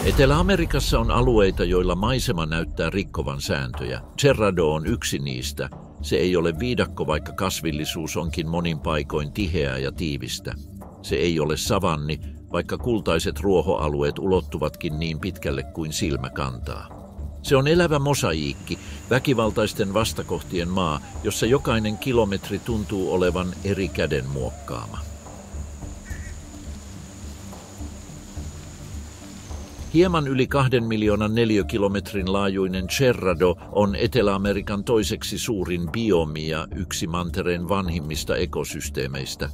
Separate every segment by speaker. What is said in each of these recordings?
Speaker 1: Etelä-Amerikassa on alueita, joilla maisema näyttää rikkovan sääntöjä. Cerrado on yksi niistä. Se ei ole viidakko, vaikka kasvillisuus onkin monin paikoin tiheää ja tiivistä. Se ei ole savanni, vaikka kultaiset ruohoalueet ulottuvatkin niin pitkälle kuin silmä kantaa. Se on elävä mosaiikki, väkivaltaisten vastakohtien maa, jossa jokainen kilometri tuntuu olevan eri käden muokkaama. Hieman yli 2 miljoonan neliökilometrin laajuinen Cerrado on Etelä-Amerikan toiseksi suurin biomi ja yksi mantereen vanhimmista ekosysteemeistä.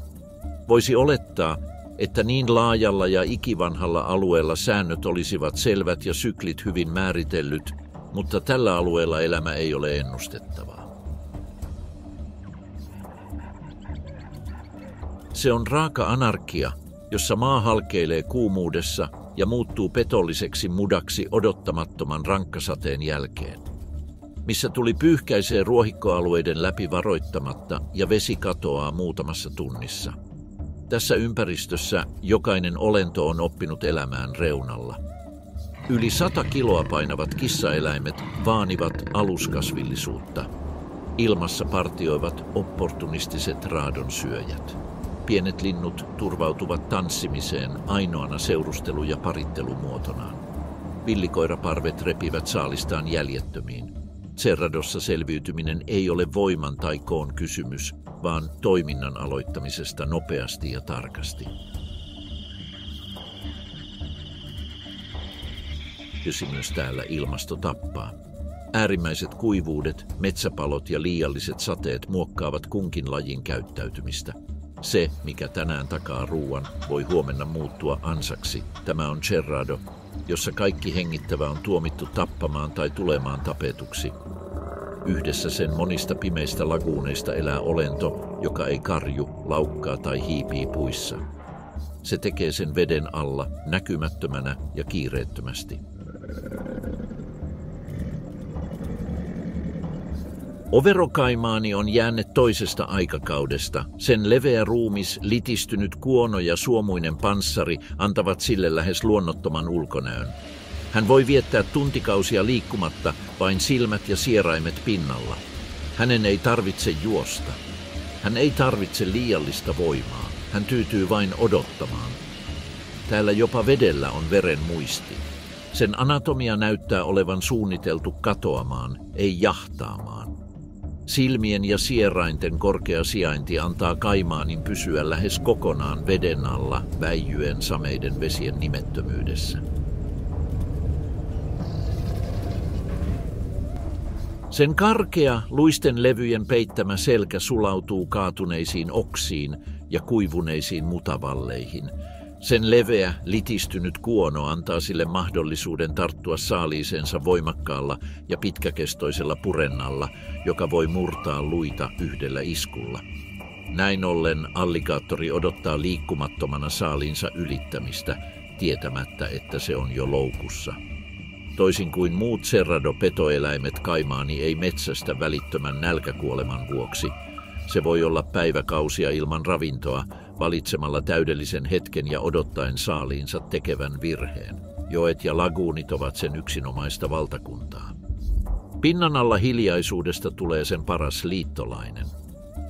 Speaker 1: Voisi olettaa, että niin laajalla ja ikivanhalla alueella säännöt olisivat selvät ja syklit hyvin määritellyt, mutta tällä alueella elämä ei ole ennustettavaa. Se on raaka anarkia, jossa maa halkeilee kuumuudessa ja muuttuu petolliseksi mudaksi odottamattoman rankkasateen jälkeen. Missä tuli pyyhkäisee ruohikkoalueiden läpi varoittamatta ja vesi katoaa muutamassa tunnissa. Tässä ympäristössä jokainen olento on oppinut elämään reunalla. Yli 100 kiloa painavat kissaeläimet vaanivat aluskasvillisuutta. Ilmassa partioivat opportunistiset raadonsyöjät. Pienet linnut turvautuvat tanssimiseen ainoana seurustelu- ja parittelumuotonaan. Villikoiraparvet repivät saalistaan jäljettömiin. Cerradossa selviytyminen ei ole voiman tai koon kysymys, vaan toiminnan aloittamisesta nopeasti ja tarkasti. Myös täällä ilmasto tappaa. Äärimmäiset kuivuudet, metsäpalot ja liialliset sateet muokkaavat kunkin lajin käyttäytymistä. Se, mikä tänään takaa ruuan, voi huomenna muuttua ansaksi. Tämä on Cerrado, jossa kaikki hengittävä on tuomittu tappamaan tai tulemaan tapetuksi. Yhdessä sen monista pimeistä laguuneista elää olento, joka ei karju, laukkaa tai hiipii puissa. Se tekee sen veden alla, näkymättömänä ja kiireettömästi. Overokaimaani on jäänne toisesta aikakaudesta. Sen leveä ruumis, litistynyt kuono ja suomuinen panssari antavat sille lähes luonnottoman ulkonäön. Hän voi viettää tuntikausia liikkumatta, vain silmät ja sieraimet pinnalla. Hänen ei tarvitse juosta. Hän ei tarvitse liiallista voimaa. Hän tyytyy vain odottamaan. Täällä jopa vedellä on veren muisti. Sen anatomia näyttää olevan suunniteltu katoamaan, ei jahtaamaan. Silmien ja sierainten korkea sijainti antaa kaimaanin pysyä lähes kokonaan veden alla väijyen sameiden vesien nimettömyydessä. Sen karkea, luisten levyjen peittämä selkä sulautuu kaatuneisiin oksiin ja kuivuneisiin mutavalleihin. Sen leveä, litistynyt kuono antaa sille mahdollisuuden tarttua saaliiseensa voimakkaalla ja pitkäkestoisella purennalla, joka voi murtaa luita yhdellä iskulla. Näin ollen alligaattori odottaa liikkumattomana saaliinsa ylittämistä, tietämättä, että se on jo loukussa. Toisin kuin muut Cerrado-petoeläimet, kaimaani ei metsästä välittömän nälkäkuoleman vuoksi. Se voi olla päiväkausia ilman ravintoa, valitsemalla täydellisen hetken ja odottaen saaliinsa tekevän virheen. Joet ja laguunit ovat sen yksinomaista valtakuntaa. Pinnan alla hiljaisuudesta tulee sen paras liittolainen.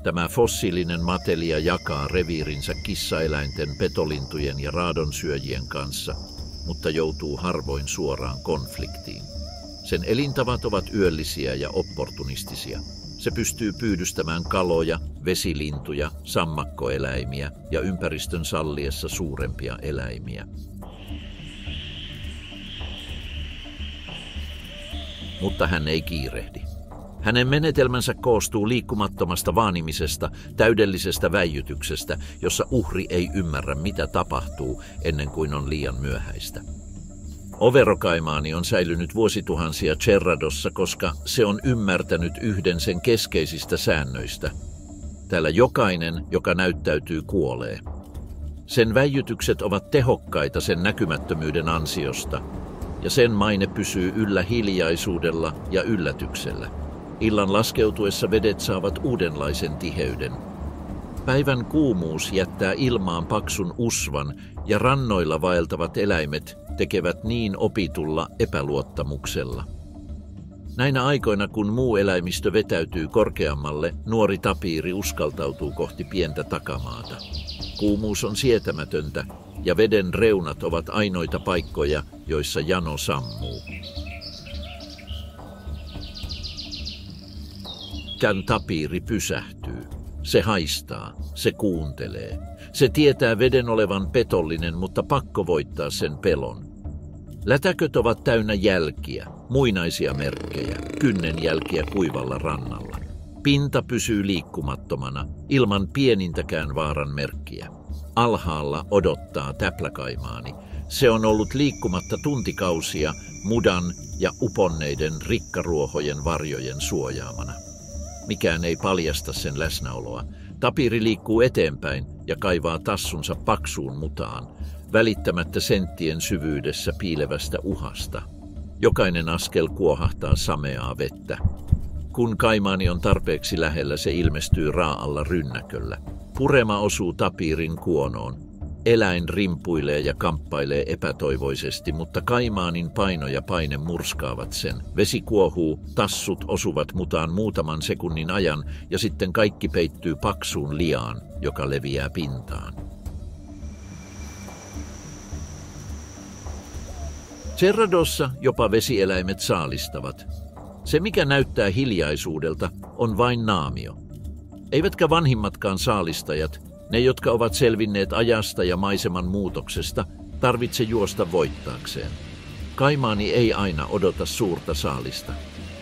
Speaker 1: Tämä fossiilinen matelia jakaa reviirinsä kissaeläinten, petolintujen ja raadonsyöjien kanssa, mutta joutuu harvoin suoraan konfliktiin. Sen elintavat ovat yöllisiä ja opportunistisia. Se pystyy pyydystämään kaloja, vesilintuja, sammakkoeläimiä ja ympäristön salliessa suurempia eläimiä. Mutta hän ei kiirehdi. Hänen menetelmänsä koostuu liikkumattomasta vaanimisesta, täydellisestä väijytyksestä, jossa uhri ei ymmärrä, mitä tapahtuu ennen kuin on liian myöhäistä. Overokaimaani on säilynyt vuosituhansia Cerradossa, koska se on ymmärtänyt yhden sen keskeisistä säännöistä. Täällä jokainen, joka näyttäytyy, kuolee. Sen väijytykset ovat tehokkaita sen näkymättömyyden ansiosta, ja sen maine pysyy yllä hiljaisuudella ja yllätyksellä. Illan laskeutuessa vedet saavat uudenlaisen tiheyden. Päivän kuumuus jättää ilmaan paksun usvan ja rannoilla vaeltavat eläimet tekevät niin opitulla epäluottamuksella. Näinä aikoina, kun muu eläimistö vetäytyy korkeammalle, nuori tapiiri uskaltautuu kohti pientä takamaata. Kuumuus on sietämätöntä ja veden reunat ovat ainoita paikkoja, joissa jano sammuu. Kän tapiiri pysähtyy. Se haistaa, se kuuntelee. Se tietää veden olevan petollinen, mutta pakko voittaa sen pelon. Lätäköt ovat täynnä jälkiä, muinaisia merkkejä, kynnenjälkiä kuivalla rannalla. Pinta pysyy liikkumattomana, ilman pienintäkään vaaran merkkiä. Alhaalla odottaa täpläkaimaani. Se on ollut liikkumatta tuntikausia mudan ja uponneiden rikkaruohojen varjojen suojaamana. Mikään ei paljasta sen läsnäoloa. Tapiiri liikkuu eteenpäin ja kaivaa tassunsa paksuun mutaan, välittämättä senttien syvyydessä piilevästä uhasta. Jokainen askel kuohahtaa sameaa vettä. Kun kaimaani on tarpeeksi lähellä, se ilmestyy raa'alla rynnäköllä. Purema osuu tapiirin kuonoon. Eläin rimpuilee ja kamppailee epätoivoisesti, mutta kaimaanin paino ja paine murskaavat sen. Vesi kuohuu, tassut osuvat mutaan muutaman sekunnin ajan ja sitten kaikki peittyy paksuun liaan, joka leviää pintaan. Cerradossa jopa vesieläimet saalistavat. Se, mikä näyttää hiljaisuudelta, on vain naamio. Eivätkä vanhimmatkaan saalistajat, ne jotka ovat selvinneet ajasta ja maiseman muutoksesta, tarvitse juosta voittaakseen. Kaimaani ei aina odota suurta saalista.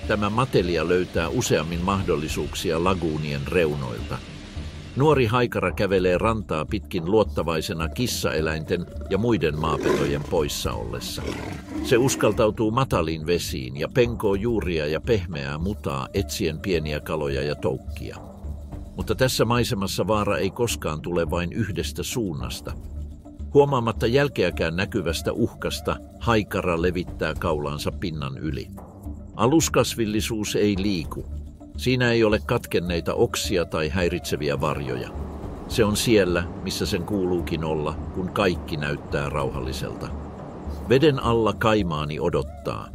Speaker 1: Tämä matelia löytää useammin mahdollisuuksia laguunien reunoilta. Nuori haikara kävelee rantaa pitkin luottavaisena kissaeläinten ja muiden maapetojen poissa ollessa. Se uskaltautuu mataliin vesiin ja penkoo juuria ja pehmeää mutaa etsien pieniä kaloja ja toukkia. Mutta tässä maisemassa vaara ei koskaan tule vain yhdestä suunnasta. Huomaamatta jälkeäkään näkyvästä uhkasta, haikara levittää kaulaansa pinnan yli. Aluskasvillisuus ei liiku. Siinä ei ole katkenneita oksia tai häiritseviä varjoja. Se on siellä, missä sen kuuluukin olla, kun kaikki näyttää rauhalliselta. Veden alla kaimaani odottaa.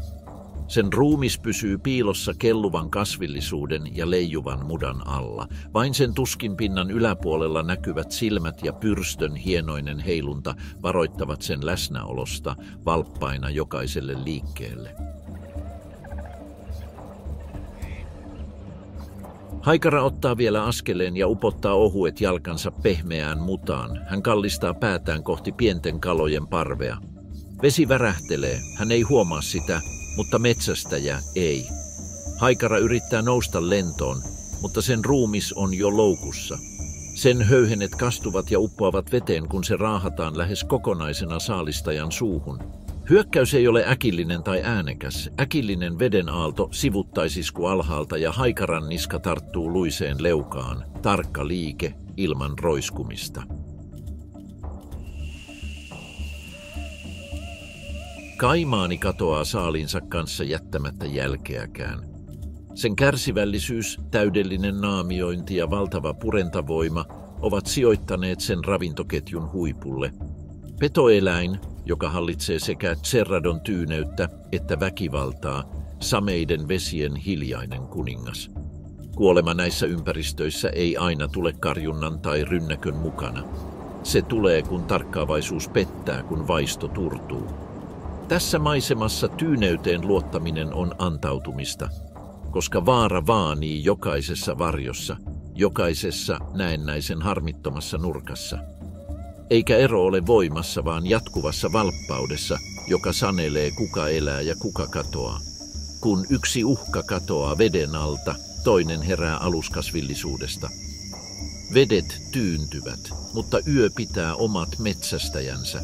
Speaker 1: Sen ruumis pysyy piilossa kelluvan kasvillisuuden ja leijuvan mudan alla. Vain sen tuskinpinnan yläpuolella näkyvät silmät ja pyrstön hienoinen heilunta varoittavat sen läsnäolosta valppaina jokaiselle liikkeelle. Haikara ottaa vielä askeleen ja upottaa ohuet jalkansa pehmeään mutaan. Hän kallistaa päätään kohti pienten kalojen parvea. Vesi värähtelee, hän ei huomaa sitä, mutta metsästäjä ei. Haikara yrittää nousta lentoon, mutta sen ruumis on jo loukussa. Sen höyhenet kastuvat ja uppoavat veteen, kun se raahataan lähes kokonaisena saalistajan suuhun. Hyökkäys ei ole äkillinen tai äänekäs. Äkillinen veden aalto sivuttaisisku alhaalta ja haikaran niska tarttuu luiseen leukaan. Tarkka liike ilman roiskumista. Kaimaani katoaa saalinsa kanssa jättämättä jälkeäkään. Sen kärsivällisyys, täydellinen naamiointi ja valtava purentavoima ovat sijoittaneet sen ravintoketjun huipulle. Petoeläin, joka hallitsee sekä Cerradon tyyneyttä että väkivaltaa, sameiden vesien hiljainen kuningas. Kuolema näissä ympäristöissä ei aina tule karjunnan tai rynnäkön mukana. Se tulee, kun tarkkaavaisuus pettää, kun vaisto turtuu. Tässä maisemassa tyyneyteen luottaminen on antautumista, koska vaara vaanii jokaisessa varjossa, jokaisessa näennäisen harmittomassa nurkassa. Eikä ero ole voimassa, vaan jatkuvassa valppaudessa, joka sanelee kuka elää ja kuka katoaa. Kun yksi uhka katoaa veden alta, toinen herää aluskasvillisuudesta. Vedet tyyntyvät, mutta yö pitää omat metsästäjänsä.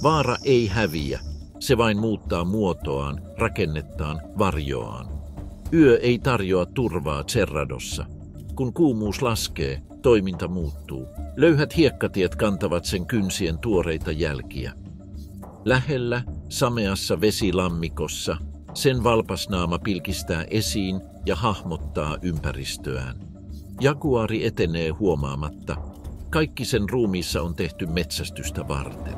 Speaker 1: Vaara ei häviä, se vain muuttaa muotoaan, rakennettaan, varjoaan. Yö ei tarjoa turvaa Cerradossa. Kun kuumuus laskee, toiminta muuttuu. Löyhät hiekkatiet kantavat sen kynsien tuoreita jälkiä. Lähellä, sameassa vesilammikossa, Sen valpasnaama pilkistää esiin ja hahmottaa ympäristöään. Jaguari etenee huomaamatta. Kaikki sen ruumiissa on tehty metsästystä varten.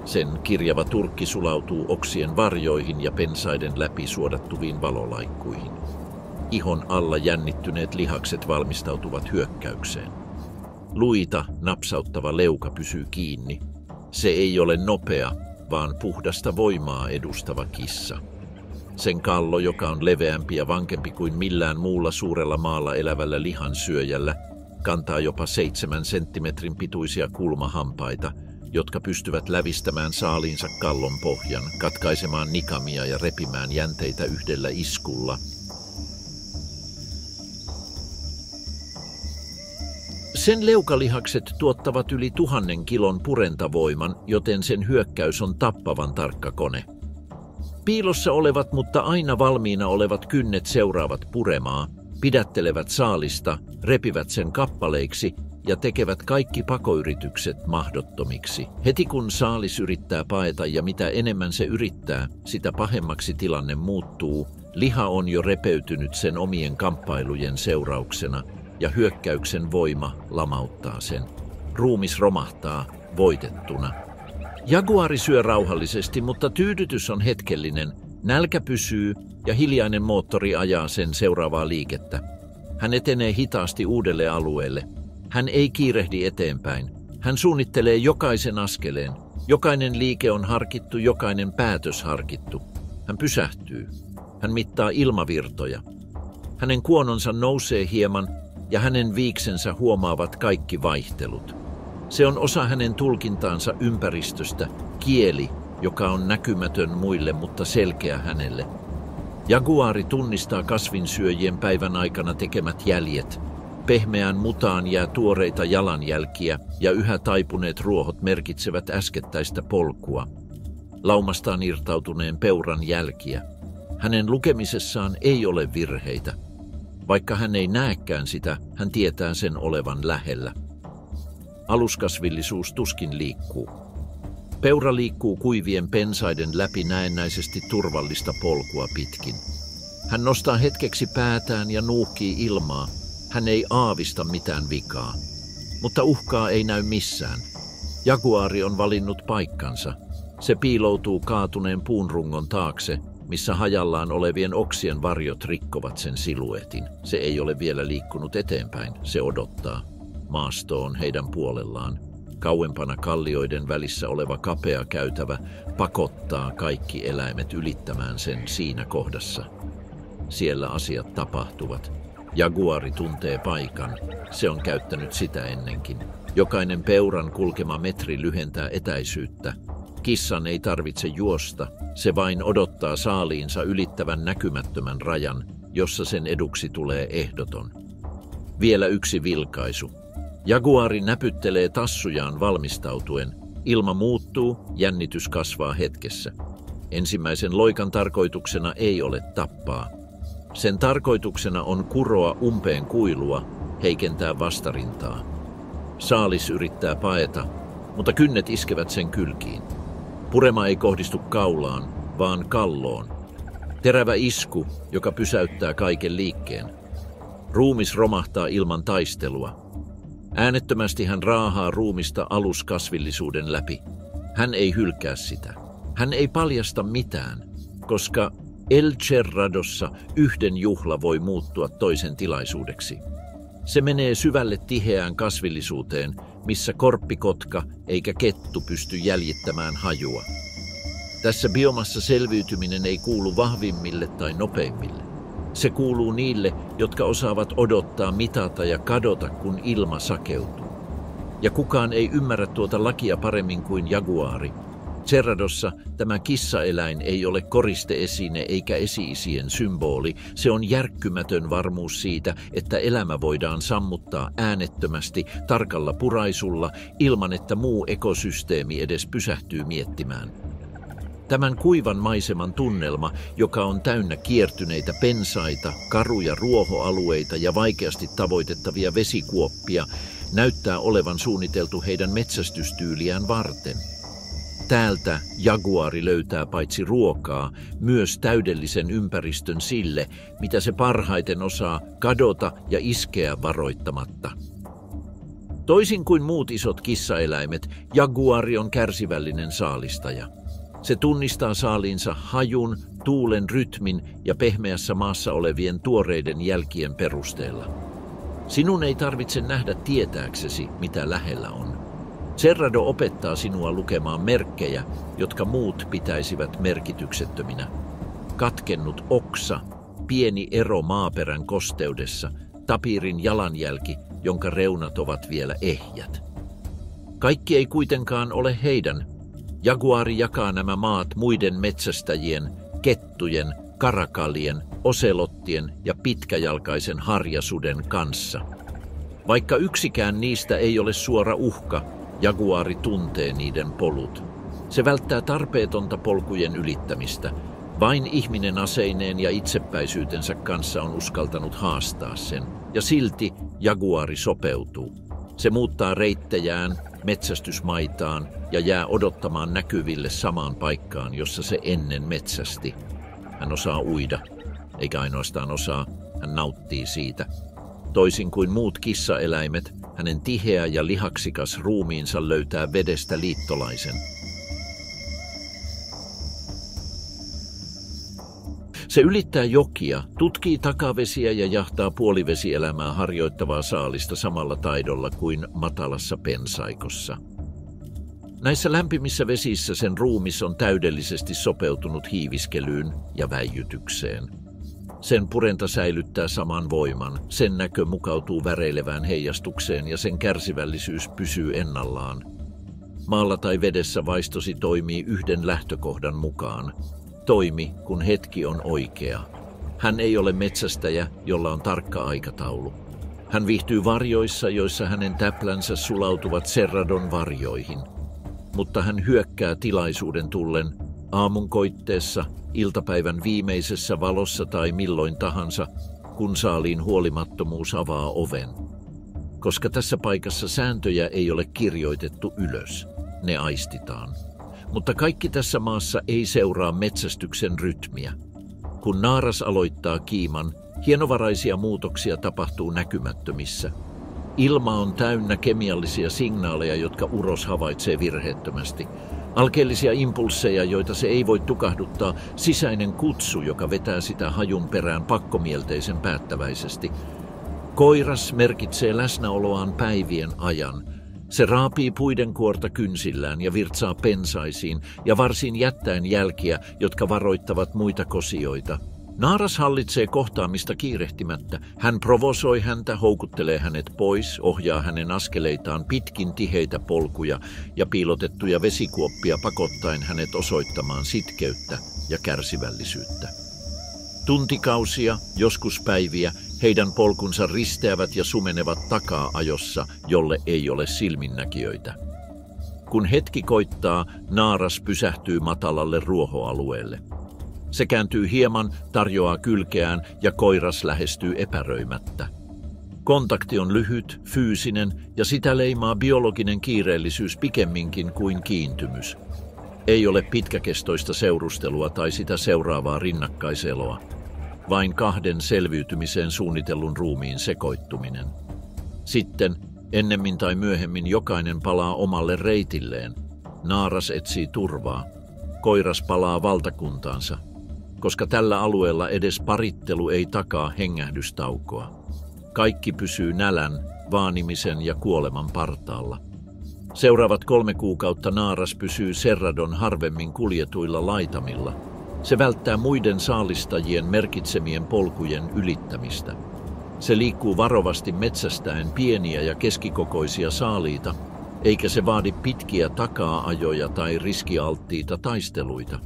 Speaker 1: Sen kirjava turkki sulautuu oksien varjoihin ja pensaiden läpi suodattuviin valolaikkuihin. Ihon alla jännittyneet lihakset valmistautuvat hyökkäykseen. Luita napsauttava leuka pysyy kiinni. Se ei ole nopea, vaan puhdasta voimaa edustava kissa. Sen kallo, joka on leveämpi ja vankempi kuin millään muulla suurella maalla elävällä lihansyöjällä, kantaa jopa 7 senttimetrin pituisia kulmahampaita, jotka pystyvät lävistämään saaliinsa kallon pohjan, katkaisemaan nikamia ja repimään jänteitä yhdellä iskulla. Sen leukalihakset tuottavat yli 1000 kilon purentavoiman, joten sen hyökkäys on tappavan tarkka kone. Piilossa olevat, mutta aina valmiina olevat kynnet seuraavat puremaa, pidättelevät saalista, repivät sen kappaleiksi ja tekevät kaikki pakoyritykset mahdottomiksi. Heti kun saalis yrittää paeta ja mitä enemmän se yrittää, sitä pahemmaksi tilanne muuttuu. Liha on jo repeytynyt sen omien kamppailujen seurauksena ja hyökkäyksen voima lamauttaa sen. Ruumis romahtaa voitettuna. Jaguari syö rauhallisesti, mutta tyydytys on hetkellinen. Nälkä pysyy ja hiljainen moottori ajaa sen seuraavaa liikettä. Hän etenee hitaasti uudelle alueelle. Hän ei kiirehdi eteenpäin. Hän suunnittelee jokaisen askeleen. Jokainen liike on harkittu, jokainen päätös harkittu. Hän pysähtyy. Hän mittaa ilmavirtoja. Hänen kuononsa nousee hieman ja hänen viiksensä huomaavat kaikki vaihtelut. Se on osa hänen tulkintaansa ympäristöstä, kieli, joka on näkymätön muille, mutta selkeä hänelle. Jaguari tunnistaa kasvinsyöjien päivän aikana tekemät jäljet. Pehmeään mutaan jää tuoreita jalanjälkiä ja yhä taipuneet ruohot merkitsevät äskettäistä polkua. Laumastaan irtautuneen peuran jälkiä. Hänen lukemisessaan ei ole virheitä. Vaikka hän ei näekään sitä, hän tietää sen olevan lähellä. Aluskasvillisuus tuskin liikkuu. Peura liikkuu kuivien pensaiden läpi näennäisesti turvallista polkua pitkin. Hän nostaa hetkeksi päätään ja nuuhkii ilmaa. Hän ei aavista mitään vikaa. Mutta uhkaa ei näy missään. Jaguari on valinnut paikkansa. Se piiloutuu kaatuneen puunrungon taakse, missä hajallaan olevien oksien varjot rikkovat sen siluetin. Se ei ole vielä liikkunut eteenpäin, se odottaa. Maasto on heidän puolellaan. Kauempana kallioiden välissä oleva kapea käytävä pakottaa kaikki eläimet ylittämään sen siinä kohdassa. Siellä asiat tapahtuvat. Jaguari tuntee paikan. Se on käyttänyt sitä ennenkin. Jokainen peuran kulkema metri lyhentää etäisyyttä. Kissan ei tarvitse juosta. Se vain odottaa saaliinsa ylittävän näkymättömän rajan, jossa sen eduksi tulee ehdoton. Vielä yksi vilkaisu. Jaguari näpyttelee tassujaan valmistautuen. Ilma muuttuu, jännitys kasvaa hetkessä. Ensimmäisen loikan tarkoituksena ei ole tappaa. Sen tarkoituksena on kuroa umpeen kuilua, heikentää vastarintaa. Saalis yrittää paeta, mutta kynnet iskevät sen kylkiin. Purema ei kohdistu kaulaan, vaan kalloon. Terävä isku, joka pysäyttää kaiken liikkeen. Ruumis romahtaa ilman taistelua. Äänettömästi hän raahaa ruumista aluskasvillisuuden läpi. Hän ei hylkää sitä. Hän ei paljasta mitään, koska El Cerradossa yhden juhla voi muuttua toisen tilaisuudeksi. Se menee syvälle tiheään kasvillisuuteen, missä korppikotka eikä kettu pysty jäljittämään hajua. Tässä biomassa selviytyminen ei kuulu vahvimmille tai nopeimmille. Se kuuluu niille, jotka osaavat odottaa, mitata ja kadota, kun ilma sakeutuu. Ja kukaan ei ymmärrä tuota lakia paremmin kuin jaguari. Cerradossa tämä kissaeläin ei ole koristeesine eikä esi-isien symboli. Se on järkkymätön varmuus siitä, että elämä voidaan sammuttaa äänettömästi, tarkalla puraisulla, ilman että muu ekosysteemi edes pysähtyy miettimään. Tämän kuivan maiseman tunnelma, joka on täynnä kiertyneitä pensaita, karuja ruohoalueita ja vaikeasti tavoitettavia vesikuoppia, näyttää olevan suunniteltu heidän metsästystyyliään varten. Täältä jaguari löytää paitsi ruokaa, myös täydellisen ympäristön sille, mitä se parhaiten osaa kadota ja iskeä varoittamatta. Toisin kuin muut isot kissaeläimet, jaguari on kärsivällinen saalistaja. Se tunnistaa saaliinsa hajun, tuulen rytmin ja pehmeässä maassa olevien tuoreiden jälkien perusteella. Sinun ei tarvitse nähdä tietääksesi, mitä lähellä on. Serrado opettaa sinua lukemaan merkkejä, jotka muut pitäisivät merkityksettöminä. Katkennut oksa, pieni ero maaperän kosteudessa, tapirin jalanjälki, jonka reunat ovat vielä ehjät. Kaikki ei kuitenkaan ole heidän. Jaguari jakaa nämä maat muiden metsästäjien, kettujen, karakalien, oselottien ja pitkäjalkaisen harjasuden kanssa. Vaikka yksikään niistä ei ole suora uhka, jaguari tuntee niiden polut. Se välttää tarpeetonta polkujen ylittämistä. Vain ihminen aseineen ja itsepäisyytensä kanssa on uskaltanut haastaa sen. Ja silti jaguari sopeutuu. Se muuttaa reittejään, metsästysmaitaan ja jää odottamaan näkyville samaan paikkaan, jossa se ennen metsästi. Hän osaa uida, eikä ainoastaan osaa, hän nauttii siitä. Toisin kuin muut kissaeläimet, hänen tiheä ja lihaksikas ruumiinsa löytää vedestä liittolaisen. Se ylittää jokia, tutkii takavesiä ja jahtaa puolivesielämää harjoittavaa saalista samalla taidolla kuin matalassa pensaikossa. Näissä lämpimissä vesissä sen ruumis on täydellisesti sopeutunut hiiviskelyyn ja väijytykseen. Sen purenta säilyttää saman voiman, sen näkö mukautuu väreilevään heijastukseen ja sen kärsivällisyys pysyy ennallaan. Maalla tai vedessä vaistosi toimii yhden lähtökohdan mukaan. Toimi, kun hetki on oikea. Hän ei ole metsästäjä, jolla on tarkka aikataulu. Hän viihtyy varjoissa, joissa hänen täplänsä sulautuvat Serradon varjoihin. Mutta hän hyökkää tilaisuuden tullen, aamun koitteessa, iltapäivän viimeisessä valossa tai milloin tahansa, kun saaliin huolimattomuus avaa oven. Koska tässä paikassa sääntöjä ei ole kirjoitettu ylös, ne aistitaan. Mutta kaikki tässä maassa ei seuraa metsästyksen rytmiä. Kun naaras aloittaa kiiman, hienovaraisia muutoksia tapahtuu näkymättömissä. Ilma on täynnä kemiallisia signaaleja, jotka uros havaitsee virheettömästi. Alkeellisia impulsseja, joita se ei voi tukahduttaa, sisäinen kutsu, joka vetää sitä hajun perään pakkomielteisen päättäväisesti. Koiras merkitsee läsnäoloaan päivien ajan. Se raapii puiden kuorta kynsillään ja virtsaa pensaisiin ja varsin jättäen jälkiä, jotka varoittavat muita kosioita. Naaras hallitsee kohtaamista kiirehtimättä. Hän provosoi häntä, houkuttelee hänet pois, ohjaa hänen askeleitaan pitkin tiheitä polkuja ja piilotettuja vesikuoppia pakottaen hänet osoittamaan sitkeyttä ja kärsivällisyyttä. Tuntikausia, joskus päiviä, heidän polkunsa risteävät ja sumenevat takaa ajossa, jolle ei ole silminnäkijöitä. Kun hetki koittaa, naaras pysähtyy matalalle ruohoalueelle. Se kääntyy hieman, tarjoaa kylkeään ja koiras lähestyy epäröimättä. Kontakti on lyhyt, fyysinen ja sitä leimaa biologinen kiireellisyys pikemminkin kuin kiintymys. Ei ole pitkäkestoista seurustelua tai sitä seuraavaa rinnakkaiseloa, vain kahden selviytymiseen suunnitellun ruumiin sekoittuminen. Sitten, ennemmin tai myöhemmin, jokainen palaa omalle reitilleen. Naaras etsii turvaa. Koiras palaa valtakuntaansa, koska tällä alueella edes parittelu ei takaa hengähdystaukoa. Kaikki pysyy nälän, vaanimisen ja kuoleman partaalla. Seuraavat 3 kuukautta naaras pysyy Serradon harvemmin kuljetuilla laitamilla. Se välttää muiden saalistajien merkitsemien polkujen ylittämistä. Se liikkuu varovasti metsästäen pieniä ja keskikokoisia saaliita, eikä se vaadi pitkiä takaa-ajoja tai riskialttiita taisteluita.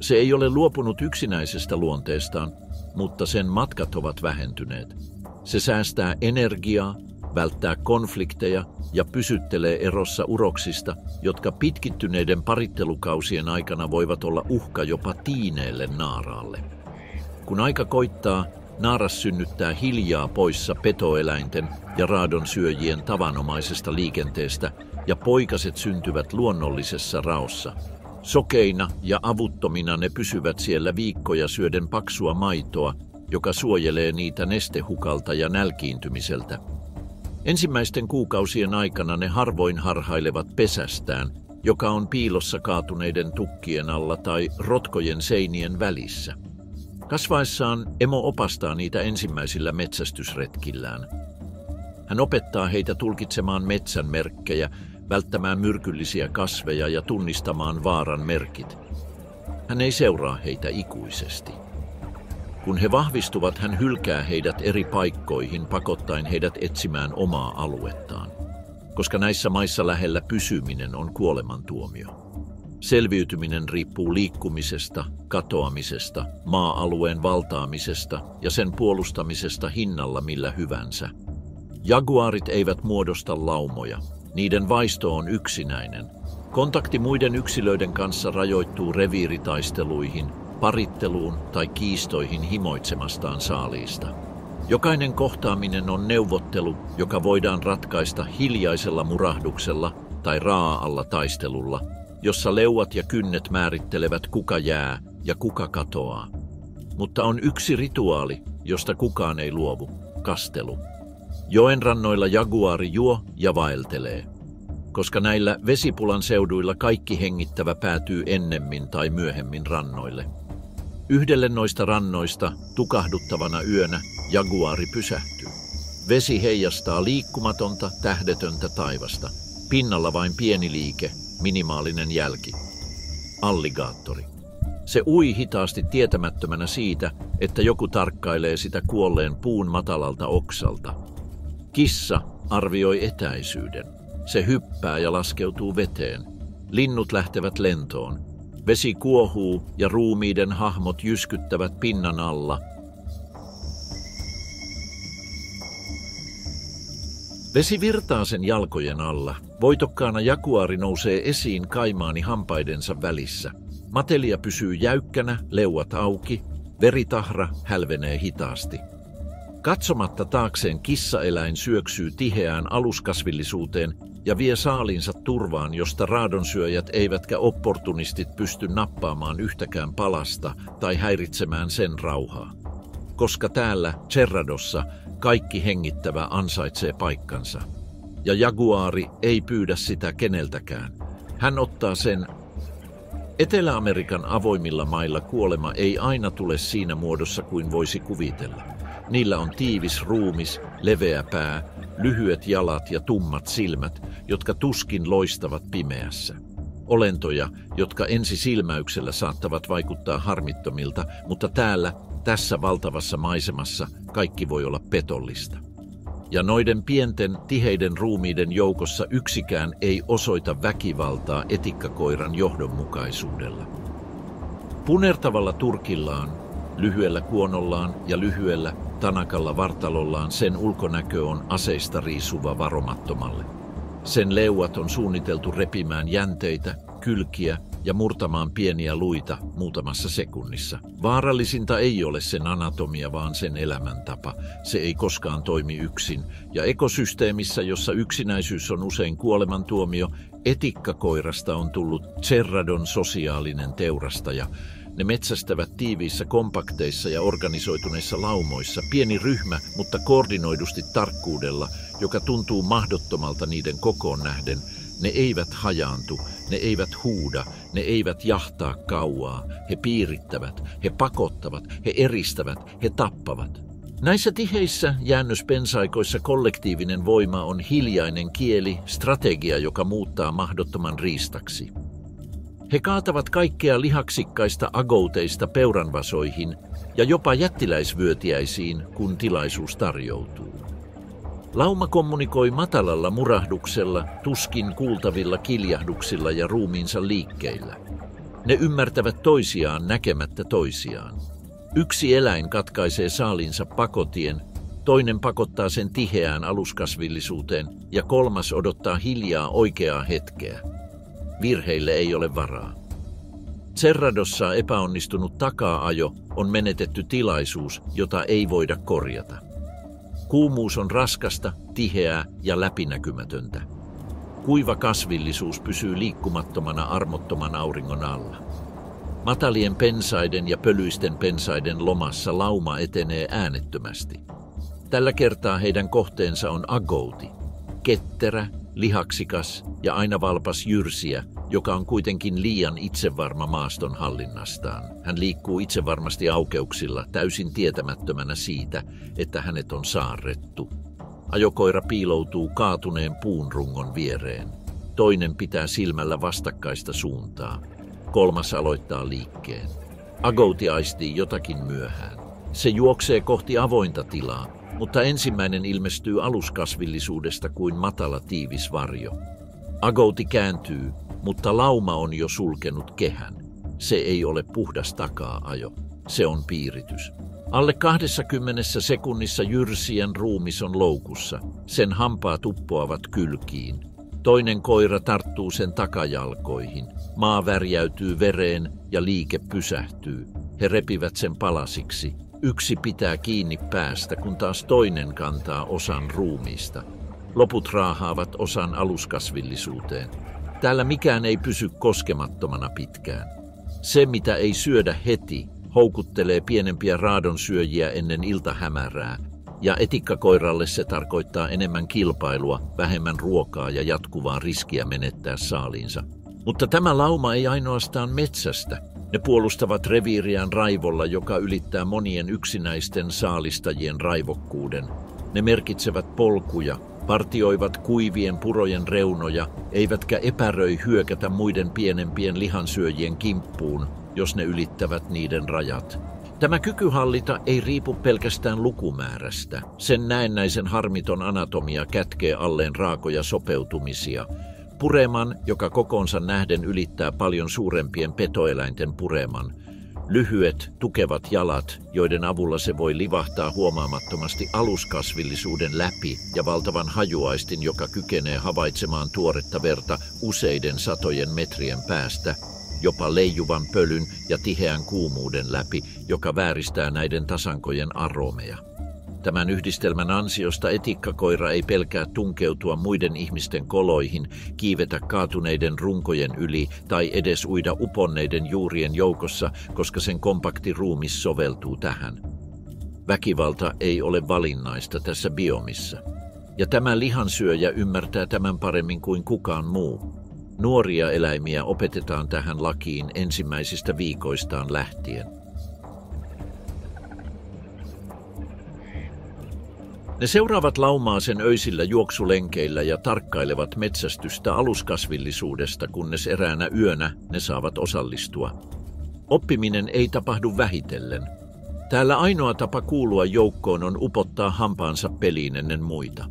Speaker 1: Se ei ole luopunut yksinäisestä luonteestaan, mutta sen matkat ovat vähentyneet. Se säästää energiaa, välttää konflikteja ja pysyttelee erossa uroksista, jotka pitkittyneiden parittelukausien aikana voivat olla uhka jopa tiineelle naaraalle. Kun aika koittaa, naaras synnyttää hiljaa poissa petoeläinten ja raadonsyöjien tavanomaisesta liikenteestä ja poikaset syntyvät luonnollisessa raossa. Sokeina ja avuttomina ne pysyvät siellä viikkoja syöden paksua maitoa, joka suojelee niitä nestehukalta ja nälkiintymiseltä. Ensimmäisten kuukausien aikana ne harvoin harhailevat pesästään, joka on piilossa kaatuneiden tukkien alla tai rotkojen seinien välissä. Kasvaessaan emo opastaa niitä ensimmäisillä metsästysretkillään. Hän opettaa heitä tulkitsemaan metsän merkkejä, välttämään myrkyllisiä kasveja ja tunnistamaan vaaran merkit. Hän ei seuraa heitä ikuisesti. Kun he vahvistuvat, hän hylkää heidät eri paikkoihin, pakottaen heidät etsimään omaa aluettaan, koska näissä maissa lähellä pysyminen on kuolemantuomio. Selviytyminen riippuu liikkumisesta, katoamisesta, maa-alueen valtaamisesta ja sen puolustamisesta hinnalla millä hyvänsä. Jaguarit eivät muodosta laumoja. Niiden vaisto on yksinäinen. Kontakti muiden yksilöiden kanssa rajoittuu reviiritaisteluihin, paritteluun tai kiistoihin himoitsemastaan saaliista. Jokainen kohtaaminen on neuvottelu, joka voidaan ratkaista hiljaisella murahduksella tai raa'alla taistelulla, jossa leuat ja kynnet määrittelevät kuka jää ja kuka katoaa. Mutta on yksi rituaali, josta kukaan ei luovu: kastelu. Joen rannoilla jaguaari juo ja vaeltelee, koska näillä vesipulan seuduilla kaikki hengittävä päätyy ennemmin tai myöhemmin rannoille. Yhdelle noista rannoista tukahduttavana yönä jaguaari pysähtyy. Vesi heijastaa liikkumatonta, tähdetöntä taivasta. Pinnalla vain pieni liike, minimaalinen jälki. Alligaattori. Se ui hitaasti tietämättömänä siitä, että joku tarkkailee sitä kuolleen puun matalalta oksalta. Kissa arvioi etäisyyden. Se hyppää ja laskeutuu veteen. Linnut lähtevät lentoon. Vesi kuohuu ja ruumiiden hahmot jyskyttävät pinnan alla. Vesi virtaa sen jalkojen alla. Voitokkaana jaguaari nousee esiin kaimaani hampaidensa välissä. Matelia pysyy jäykkänä, leuat auki. Veritahra hälvenee hitaasti. Katsomatta taakseen kissaeläin syöksyy tiheään aluskasvillisuuteen ja vie saalinsa turvaan, josta raadonsyöjät eivätkä opportunistit pysty nappaamaan yhtäkään palasta tai häiritsemään sen rauhaa. Koska täällä, Cerradossa, kaikki hengittävä ansaitsee paikkansa. Ja jaguaari ei pyydä sitä keneltäkään. Hän ottaa sen. Etelä-Amerikan avoimilla mailla kuolema ei aina tule siinä muodossa kuin voisi kuvitella. Niillä on tiivis ruumis, leveä pää, lyhyet jalat ja tummat silmät, jotka tuskin loistavat pimeässä. Olentoja, jotka ensi silmäyksellä saattavat vaikuttaa harmittomilta, mutta täällä, tässä valtavassa maisemassa, kaikki voi olla petollista. Ja noiden pienten, tiheiden ruumiiden joukossa yksikään ei osoita väkivaltaa etikkakoiran johdonmukaisuudella. Punertavalla turkillaan, lyhyellä kuonollaan ja lyhyellä, tanakalla vartalollaan sen ulkonäkö on aseista riisuva varomattomalle. Sen leuat on suunniteltu repimään jänteitä, kylkiä ja murtamaan pieniä luita muutamassa sekunnissa. Vaarallisinta ei ole sen anatomia, vaan sen elämäntapa. Se ei koskaan toimi yksin. Ja ekosysteemissä, jossa yksinäisyys on usein kuolemantuomio, etikkakoirasta on tullut Cerradon sosiaalinen teurastaja. Ne metsästävät tiiviissä kompakteissa ja organisoituneissa laumoissa, pieni ryhmä, mutta koordinoidusti tarkkuudella, joka tuntuu mahdottomalta niiden kokoon nähden. Ne eivät hajaantu, ne eivät huuda, ne eivät jahtaa kauaa. He piirittävät, he pakottavat, he eristävät, he tappavat. Näissä tiheissä jäännöspensaikoissa kollektiivinen voima on hiljainen kieli, strategia, joka muuttaa mahdottoman riistaksi. He kaatavat kaikkea lihaksikkaista agouteista peuranvasoihin ja jopa jättiläisvyötiäisiin, kun tilaisuus tarjoutuu. Lauma kommunikoi matalalla murahduksella, tuskin kuultavilla kiljahduksilla ja ruumiinsa liikkeillä. Ne ymmärtävät toisiaan näkemättä toisiaan. Yksi eläin katkaisee saalinsa pakotien, toinen pakottaa sen tiheään aluskasvillisuuteen ja kolmas odottaa hiljaa oikeaa hetkeä. Virheille ei ole varaa. Cerradossa epäonnistunut takaa-ajo on menetetty tilaisuus, jota ei voida korjata. Kuumuus on raskasta, tiheää ja läpinäkymätöntä. Kuiva kasvillisuus pysyy liikkumattomana armottoman auringon alla. Matalien pensaiden ja pölyisten pensaiden lomassa lauma etenee äänettömästi. Tällä kertaa heidän kohteensa on agouti, ketterä, lihaksikas ja aina valpas jyrsiä, joka on kuitenkin liian itsevarma maaston hallinnastaan. Hän liikkuu itsevarmasti aukeuksilla, täysin tietämättömänä siitä, että hänet on saarrettu. Ajokoira piiloutuu kaatuneen puun rungon viereen. Toinen pitää silmällä vastakkaista suuntaa. Kolmas aloittaa liikkeen. Agouti aistii jotakin myöhään. Se juoksee kohti avointa tilaa, mutta ensimmäinen ilmestyy aluskasvillisuudesta kuin matala tiivis varjo. Agouti kääntyy, mutta lauma on jo sulkenut kehän. Se ei ole puhdas takaa-ajo. Se on piiritys. Alle 20 sekunnissa jyrsien ruumis on loukussa. Sen hampaat uppoavat kylkiin. Toinen koira tarttuu sen takajalkoihin. Maa värjäytyy vereen ja liike pysähtyy. He repivät sen palasiksi. Yksi pitää kiinni päästä, kun taas toinen kantaa osan ruumiista. Loput raahaavat osan aluskasvillisuuteen. Täällä mikään ei pysy koskemattomana pitkään. Se, mitä ei syödä heti, houkuttelee pienempiä raadonsyöjiä ennen iltahämärää, ja etikkakoiralle se tarkoittaa enemmän kilpailua, vähemmän ruokaa ja jatkuvaa riskiä menettää saaliinsa. Mutta tämä lauma ei ainoastaan metsästä. Ne puolustavat reviiriään raivolla, joka ylittää monien yksinäisten saalistajien raivokkuuden. Ne merkitsevät polkuja, partioivat kuivien purojen reunoja, eivätkä epäröi hyökätä muiden pienempien lihansyöjien kimppuun, jos ne ylittävät niiden rajat. Tämä kyky hallita ei riipu pelkästään lukumäärästä. Sen näennäisen harmiton anatomia kätkee alleen raakoja sopeutumisia. Pureman, joka kokoonsa nähden ylittää paljon suurempien petoeläinten pureman. Lyhyet, tukevat jalat, joiden avulla se voi livahtaa huomaamattomasti aluskasvillisuuden läpi, ja valtavan hajuaistin, joka kykenee havaitsemaan tuoretta verta useiden satojen metrien päästä, jopa leijuvan pölyn ja tiheän kuumuuden läpi, joka vääristää näiden tasankojen aromeja. Tämän yhdistelmän ansiosta etikkakoira ei pelkää tunkeutua muiden ihmisten koloihin, kiivetä kaatuneiden runkojen yli tai edes uida uponneiden juurien joukossa, koska sen kompakti ruumis soveltuu tähän. Väkivalta ei ole valinnaista tässä biomissa. Ja tämä lihansyöjä ymmärtää tämän paremmin kuin kukaan muu. Nuoria eläimiä opetetaan tähän lakiin ensimmäisistä viikoistaan lähtien. Ne seuraavat laumaa sen öisillä juoksulenkeillä ja tarkkailevat metsästystä aluskasvillisuudesta, kunnes eräänä yönä ne saavat osallistua. Oppiminen ei tapahdu vähitellen. Täällä ainoa tapa kuulua joukkoon on upottaa hampaansa peliin ennen muita.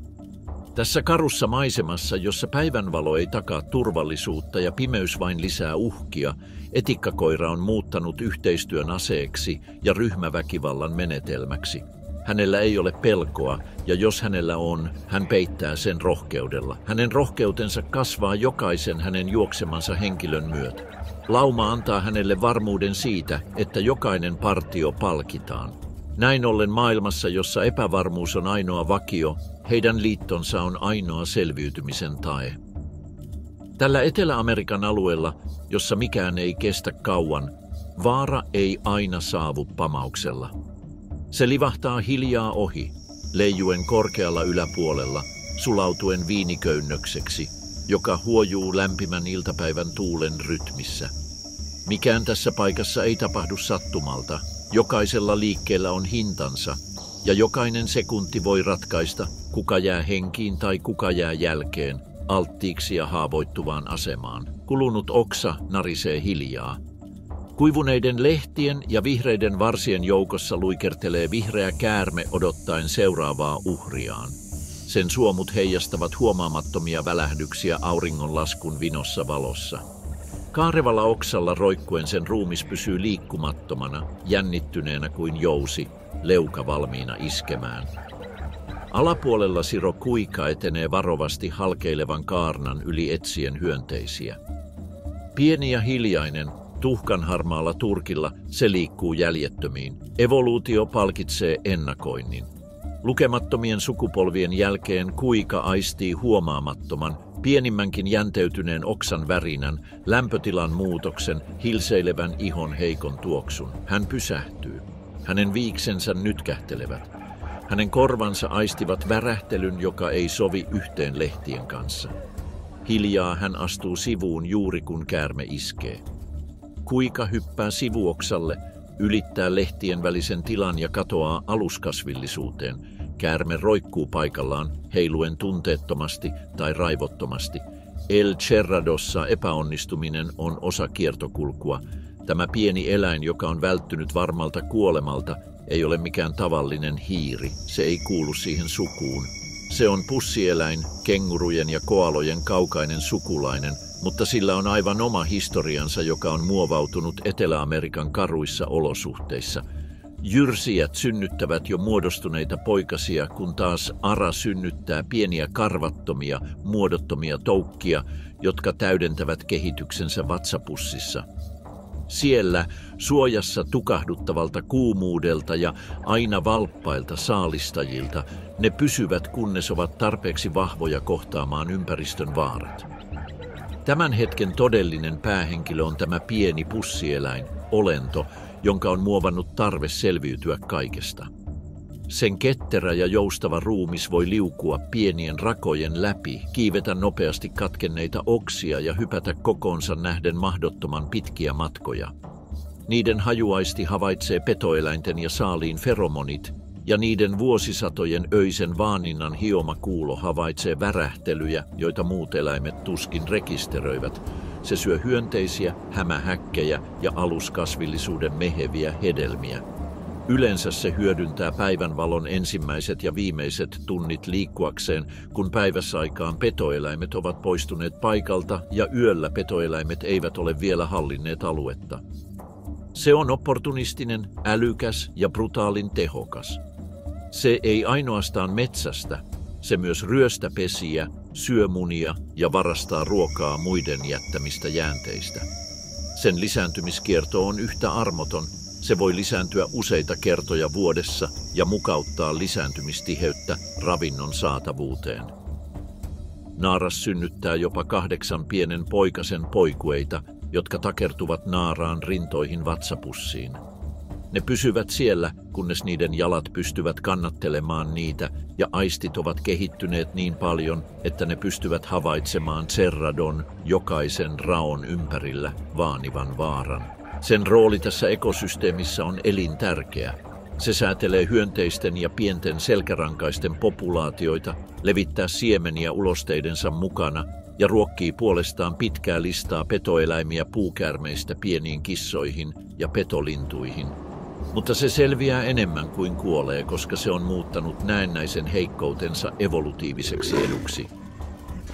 Speaker 1: Tässä karussa maisemassa, jossa päivänvalo ei takaa turvallisuutta ja pimeys vain lisää uhkia, etikkakoira on muuttanut yhteistyön aseeksi ja ryhmäväkivallan menetelmäksi. Hänellä ei ole pelkoa, ja jos hänellä on, hän peittää sen rohkeudella. Hänen rohkeutensa kasvaa jokaisen hänen juoksemansa henkilön myötä. Lauma antaa hänelle varmuuden siitä, että jokainen partio palkitaan. Näin ollen maailmassa, jossa epävarmuus on ainoa vakio, heidän liittonsa on ainoa selviytymisen tae. Tällä Etelä-Amerikan alueella, jossa mikään ei kestä kauan, vaara ei aina saavu pamauksella. Se livahtaa hiljaa ohi, leijuen korkealla yläpuolella, sulautuen viiniköynnökseksi, joka huojuu lämpimän iltapäivän tuulen rytmissä. Mikään tässä paikassa ei tapahdu sattumalta. Jokaisella liikkeellä on hintansa, ja jokainen sekunti voi ratkaista, kuka jää henkiin tai kuka jää jälkeen, alttiiksi ja haavoittuvaan asemaan. Kulunut oksa narisee hiljaa. Kuivuneiden lehtien ja vihreiden varsien joukossa luikertelee vihreä käärme odottaen seuraavaa uhriaan. Sen suomut heijastavat huomaamattomia välähdyksiä auringonlaskun vinossa valossa. Kaarevalla oksalla roikkuen sen ruumis pysyy liikkumattomana, jännittyneenä kuin jousi, leuka valmiina iskemään. Alapuolella Siro Kuika etenee varovasti halkeilevan kaarnan yli etsien hyönteisiä. Pieni ja hiljainen, tuhkanharmaalla turkilla se liikkuu jäljettömiin. Evoluutio palkitsee ennakoinnin. Lukemattomien sukupolvien jälkeen Kuika aistii huomaamattoman, Pienimmänkin jänteytyneen oksan värinän, lämpötilan muutoksen, hilseilevän ihon heikon tuoksun. Hän pysähtyy. Hänen viiksensä nytkähtelevät. Hänen korvansa aistivat värähtelyn, joka ei sovi yhteen lehtien kanssa. Hiljaa hän astuu sivuun juuri kun käärme iskee. Kuika hyppää sivuoksalle, ylittää lehtien välisen tilan ja katoaa aluskasvillisuuteen. Käärme roikkuu paikallaan, heiluen tunteettomasti tai raivottomasti. El Cerradossa epäonnistuminen on osa kiertokulkua. Tämä pieni eläin, joka on välttynyt varmalta kuolemalta, ei ole mikään tavallinen hiiri. Se ei kuulu siihen sukuun. Se on pussieläin, kengurujen ja koalojen kaukainen sukulainen, mutta sillä on aivan oma historiansa, joka on muovautunut Etelä-Amerikan karuissa olosuhteissa. Jyrsijät synnyttävät jo muodostuneita poikasia, kun taas ara synnyttää pieniä karvattomia, muodottomia toukkia, jotka täydentävät kehityksensä vatsapussissa. Siellä, suojassa tukahduttavalta kuumuudelta ja aina valppailta saalistajilta, ne pysyvät, kunnes ovat tarpeeksi vahvoja kohtaamaan ympäristön vaarat. Tämän hetken todellinen päähenkilö on tämä pieni pussieläin, olento, jonka on muovannut tarve selviytyä kaikesta. Sen ketterä ja joustava ruumis voi liukua pienien rakojen läpi, kiivetä nopeasti katkenneita oksia ja hypätä kokoonsa nähden mahdottoman pitkiä matkoja. Niiden hajuaisti havaitsee petoeläinten ja saaliin feromonit, ja niiden vuosisatojen öisen vaaninnan hioma kuulo havaitsee värähtelyjä, joita muut eläimet tuskin rekisteröivät. Se syö hyönteisiä, hämähäkkejä ja aluskasvillisuuden meheviä hedelmiä. Yleensä se hyödyntää päivänvalon ensimmäiset ja viimeiset tunnit liikkuakseen, kun päiväsaikaan petoeläimet ovat poistuneet paikalta ja yöllä petoeläimet eivät ole vielä hallinneet aluetta. Se on opportunistinen, älykäs ja brutaalin tehokas. Se ei ainoastaan metsästä, se myös ryöstä pesiä, syö munia ja varastaa ruokaa muiden jättämistä jäänteistä. Sen lisääntymiskierto on yhtä armoton. Se voi lisääntyä useita kertoja vuodessa ja mukauttaa lisääntymistiheyttä ravinnon saatavuuteen. Naaras synnyttää jopa 8 pienen poikasen poikueita, jotka takertuvat naaraan rintoihin vatsapussiin. Ne pysyvät siellä, kunnes niiden jalat pystyvät kannattelemaan niitä ja aistit ovat kehittyneet niin paljon, että ne pystyvät havaitsemaan Cerradon jokaisen raon ympärillä vaanivan vaaran. Sen rooli tässä ekosysteemissä on elintärkeä. Se säätelee hyönteisten ja pienten selkärankaisten populaatioita, levittää siemeniä ulosteidensa mukana ja ruokkii puolestaan pitkää listaa petoeläimiä puukäärmeistä pieniin kissoihin ja petolintuihin. Mutta se selviää enemmän kuin kuolee, koska se on muuttanut näennäisen heikkoutensa evolutiiviseksi eduksi.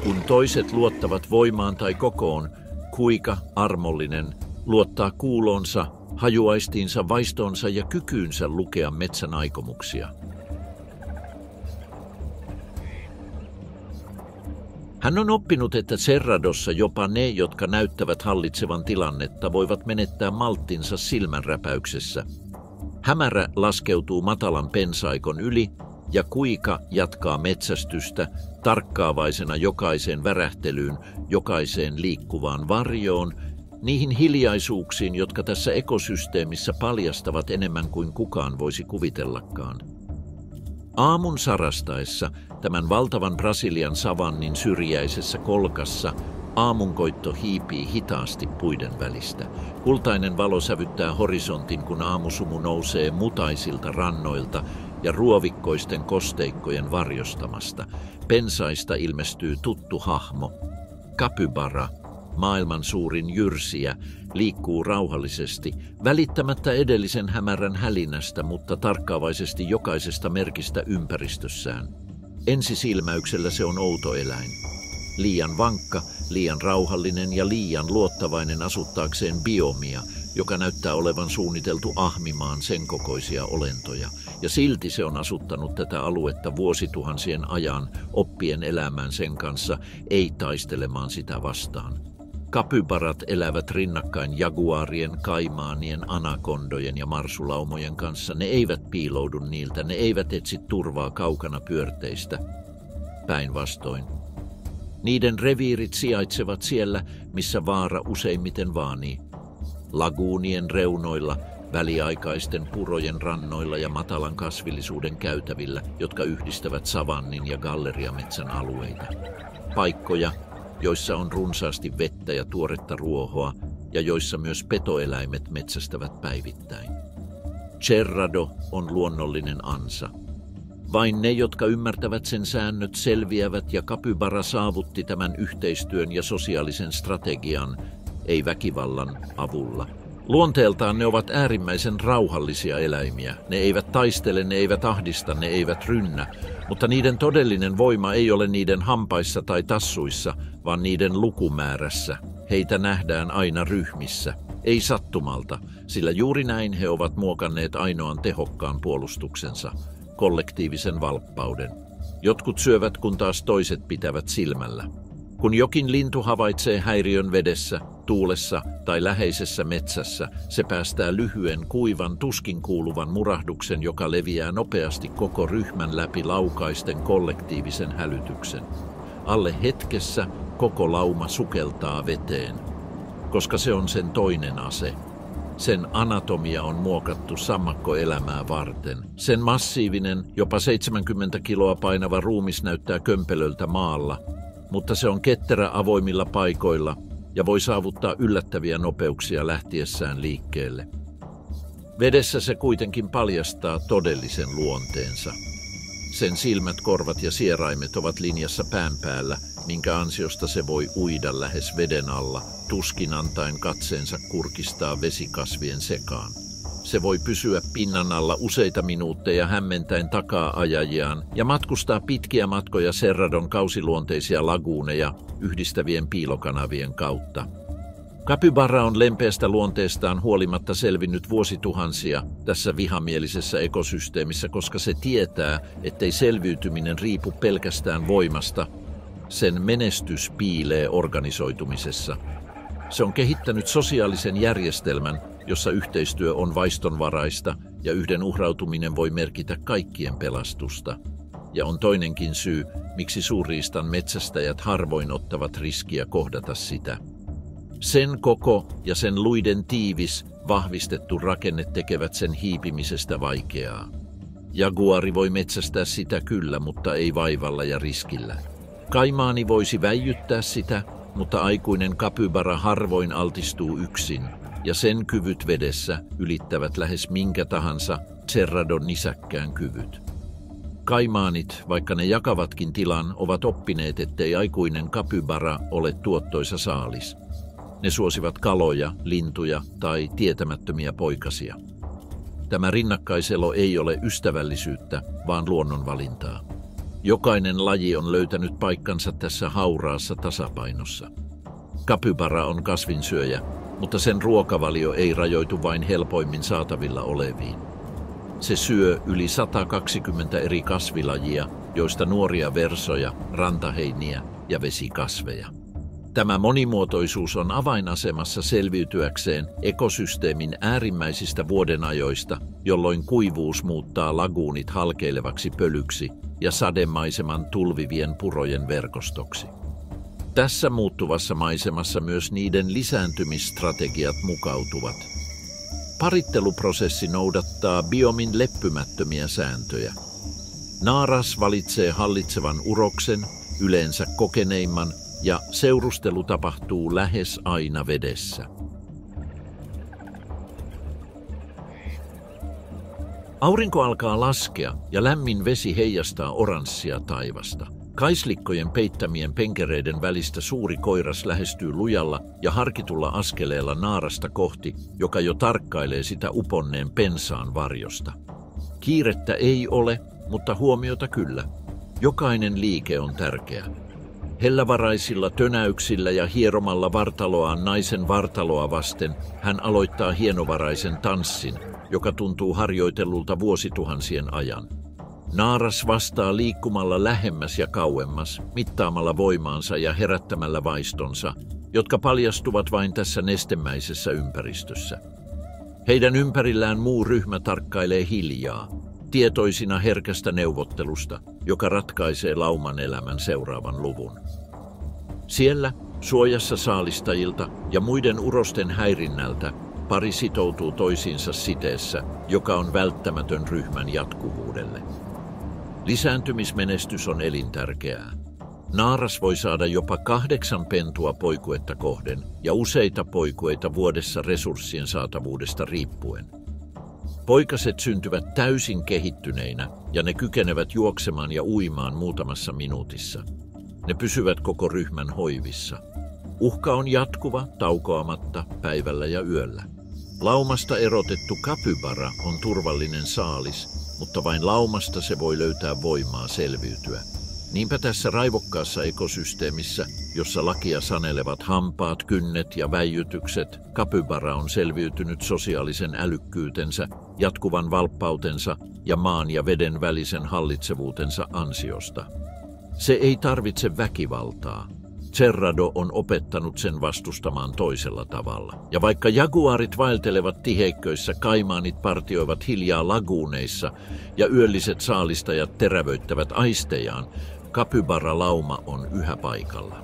Speaker 1: Kun toiset luottavat voimaan tai kokoon, Kuika, armollinen, luottaa kuulonsa, hajuaistiinsa, vaistonsa ja kykyynsä lukea metsän aikomuksia. Hän on oppinut, että Cerradossa jopa ne, jotka näyttävät hallitsevan tilannetta, voivat menettää malttinsa silmänräpäyksessä. Hämärä laskeutuu matalan pensaikon yli ja Kuika jatkaa metsästystä tarkkaavaisena jokaiseen värähtelyyn, jokaiseen liikkuvaan varjoon, niihin hiljaisuuksiin, jotka tässä ekosysteemissä paljastavat enemmän kuin kukaan voisi kuvitellakaan. Aamun sarastaessa tämän valtavan Brasilian savannin syrjäisessä kolkassa aamunkoitto hiipii hitaasti puiden välistä. Kultainen valo sävyttää horisontin, kun aamusumu nousee mutaisilta rannoilta ja ruovikkoisten kosteikkojen varjostamasta. Pensaista ilmestyy tuttu hahmo. Capybara, maailman suurin jyrsijä, liikkuu rauhallisesti, välittämättä edellisen hämärän hälinästä, mutta tarkkaavaisesti jokaisesta merkistä ympäristössään. Ensisilmäyksellä se on outo eläin. Liian vankka, liian rauhallinen ja liian luottavainen asuttaakseen biomia, joka näyttää olevan suunniteltu ahmimaan sen kokoisia olentoja. Ja silti se on asuttanut tätä aluetta vuosituhansien ajan, oppien elämään sen kanssa, ei taistelemaan sitä vastaan. Capybarat elävät rinnakkain jaguaarien, kaimaanien, anakondojen ja marsulaumojen kanssa. Ne eivät piiloudu niiltä, ne eivät etsi turvaa kaukana pyörteistä. Päinvastoin. Niiden reviirit sijaitsevat siellä, missä vaara useimmiten vaanii. Laguunien reunoilla, väliaikaisten purojen rannoilla ja matalan kasvillisuuden käytävillä, jotka yhdistävät savannin ja galleriametsän alueita. Paikkoja, joissa on runsaasti vettä ja tuoretta ruohoa ja joissa myös petoeläimet metsästävät päivittäin. Cerrado on luonnollinen ansa. Vain ne, jotka ymmärtävät sen säännöt, selviävät ja Capybara saavutti tämän yhteistyön ja sosiaalisen strategian, ei väkivallan avulla. Luonteeltaan ne ovat äärimmäisen rauhallisia eläimiä. Ne eivät taistele, ne eivät ahdista, ne eivät rynnä, mutta niiden todellinen voima ei ole niiden hampaissa tai tassuissa, vaan niiden lukumäärässä. Heitä nähdään aina ryhmissä, ei sattumalta, sillä juuri näin he ovat muokanneet ainoan tehokkaan puolustuksensa, kollektiivisen valppauden. Jotkut syövät, kun taas toiset pitävät silmällä. Kun jokin lintu havaitsee häiriön vedessä, tuulessa tai läheisessä metsässä, se päästää lyhyen, kuivan, tuskin kuuluvan murahduksen, joka leviää nopeasti koko ryhmän läpi laukaisten kollektiivisen hälytyksen. Alle hetkessä koko lauma sukeltaa veteen, koska se on sen toinen ase. Sen anatomia on muokattu sammakkoelämää varten. Sen massiivinen, jopa 70 kiloa painava ruumis näyttää kömpelöltä maalla, mutta se on ketterä avoimilla paikoilla ja voi saavuttaa yllättäviä nopeuksia lähtiessään liikkeelle. Vedessä se kuitenkin paljastaa todellisen luonteensa. Sen silmät, korvat ja sieraimet ovat linjassa pään päällä, minkä ansiosta se voi uida lähes veden alla, tuskin antaen katseensa kurkistaa vesikasvien sekaan. Se voi pysyä pinnan alla useita minuutteja hämmentäen takaa ajajiaan ja matkustaa pitkiä matkoja Cerradon kausiluonteisia laguuneja yhdistävien piilokanavien kautta. Capybara on lempeästä luonteestaan huolimatta selvinnyt vuosituhansia tässä vihamielisessä ekosysteemissä, koska se tietää, ettei selviytyminen riipu pelkästään voimasta. Sen menestys piilee organisoitumisessa. Se on kehittänyt sosiaalisen järjestelmän, jossa yhteistyö on vaistonvaraista ja yhden uhrautuminen voi merkitä kaikkien pelastusta. Ja on toinenkin syy, miksi suurriistan metsästäjät harvoin ottavat riskiä kohdata sitä. Sen koko ja sen luiden tiivis, vahvistettu rakenne tekevät sen hiipimisestä vaikeaa. Jaguari voi metsästää sitä kyllä, mutta ei vaivalla ja riskillä. Kaimaani voisi väijyttää sitä, mutta aikuinen Capybara harvoin altistuu yksin, ja sen kyvyt vedessä ylittävät lähes minkä tahansa Cerradon nisäkkään kyvyt. Kaimaanit, vaikka ne jakavatkin tilan, ovat oppineet, ettei aikuinen Capybara ole tuottoisa saalis. Ne suosivat kaloja, lintuja tai tietämättömiä poikasia. Tämä rinnakkaiselo ei ole ystävällisyyttä, vaan luonnonvalintaa. Jokainen laji on löytänyt paikkansa tässä hauraassa tasapainossa. Capybara on kasvinsyöjä, mutta sen ruokavalio ei rajoitu vain helpoimmin saatavilla oleviin. Se syö yli 120 eri kasvilajia, joista nuoria versoja, rantaheiniä ja vesikasveja. Tämä monimuotoisuus on avainasemassa selviytyäkseen ekosysteemin äärimmäisistä vuodenajoista, jolloin kuivuus muuttaa laguunit halkeilevaksi pölyksi ja sademaiseman tulvivien purojen verkostoksi. Tässä muuttuvassa maisemassa myös niiden lisääntymisstrategiat mukautuvat. Paritteluprosessi noudattaa biomin leppymättömiä sääntöjä. Naaras valitsee hallitsevan uroksen, yleensä kokeneimman, ja seurustelu tapahtuu lähes aina vedessä. Aurinko alkaa laskea ja lämmin vesi heijastaa oranssia taivasta. Kaislikkojen peittämien penkereiden välistä suuri koiras lähestyy lujalla ja harkitulla askeleella naarasta kohti, joka jo tarkkailee sitä uponneen pensaan varjosta. Kiirettä ei ole, mutta huomiota kyllä. Jokainen liike on tärkeä. Hellävaraisilla tönäyksillä ja hieromalla vartaloaan naisen vartaloa vasten hän aloittaa hienovaraisen tanssin, joka tuntuu harjoitellulta vuosituhansien ajan. Naaras vastaa liikkumalla lähemmäs ja kauemmas, mittaamalla voimaansa ja herättämällä vaistonsa, jotka paljastuvat vain tässä nestemäisessä ympäristössä. Heidän ympärillään muu ryhmä tarkkailee hiljaa, tietoisina herkästä neuvottelusta, joka ratkaisee lauman elämän seuraavan luvun. Siellä, suojassa saalistajilta ja muiden urosten häirinnältä, pari sitoutuu toisiinsa siteessä, joka on välttämätön ryhmän jatkuvuudelle. Lisääntymismenestys on elintärkeää. Naaras voi saada jopa 8 pentua poikuetta kohden ja useita poikueita vuodessa resurssien saatavuudesta riippuen. Poikaset syntyvät täysin kehittyneinä ja ne kykenevät juoksemaan ja uimaan muutamassa minuutissa. Ne pysyvät koko ryhmän hoivissa. Uhka on jatkuva, taukoamatta, päivällä ja yöllä. Laumasta erotettu kapybara on turvallinen saalis, mutta vain laumasta se voi löytää voimaa selviytyä. Niinpä tässä raivokkaassa ekosysteemissä, jossa lakia sanelevat hampaat, kynnet ja väijytykset, kapybara on selviytynyt sosiaalisen älykkyytensä, jatkuvan valppautensa ja maan ja veden välisen hallitsevuutensa ansiosta. Se ei tarvitse väkivaltaa. Cerrado on opettanut sen vastustamaan toisella tavalla. Ja vaikka jaguaarit vaeltelevat tiheikköissä, kaimaanit partioivat hiljaa laguuneissa ja yölliset saalistajat terävöittävät aistejaan, kapybara-lauma on yhä paikalla.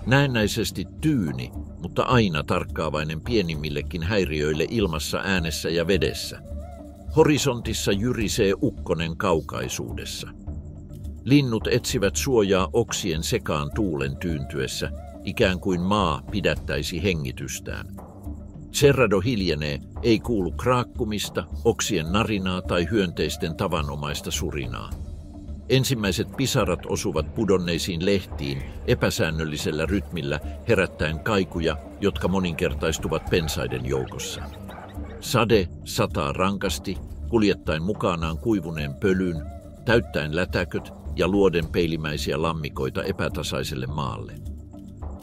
Speaker 1: Näennäisesti tyyni, mutta aina tarkkaavainen pienimmillekin häiriöille ilmassa, äänessä ja vedessä. Horisontissa jyrisee ukkonen kaukaisuudessa. Linnut etsivät suojaa oksien sekaan tuulen tyyntyessä, ikään kuin maa pidättäisi hengitystään. Cerrado hiljenee, ei kuulu kraakkumista, oksien narinaa tai hyönteisten tavanomaista surinaa. Ensimmäiset pisarat osuvat pudonneisiin lehtiin epäsäännöllisellä rytmillä herättäen kaikuja, jotka moninkertaistuvat pensaiden joukossa. Sade sataa rankasti, kuljettaen mukanaan kuivuneen pölyn, täyttäen lätäköt ja luoden peilimäisiä lammikoita epätasaiselle maalle.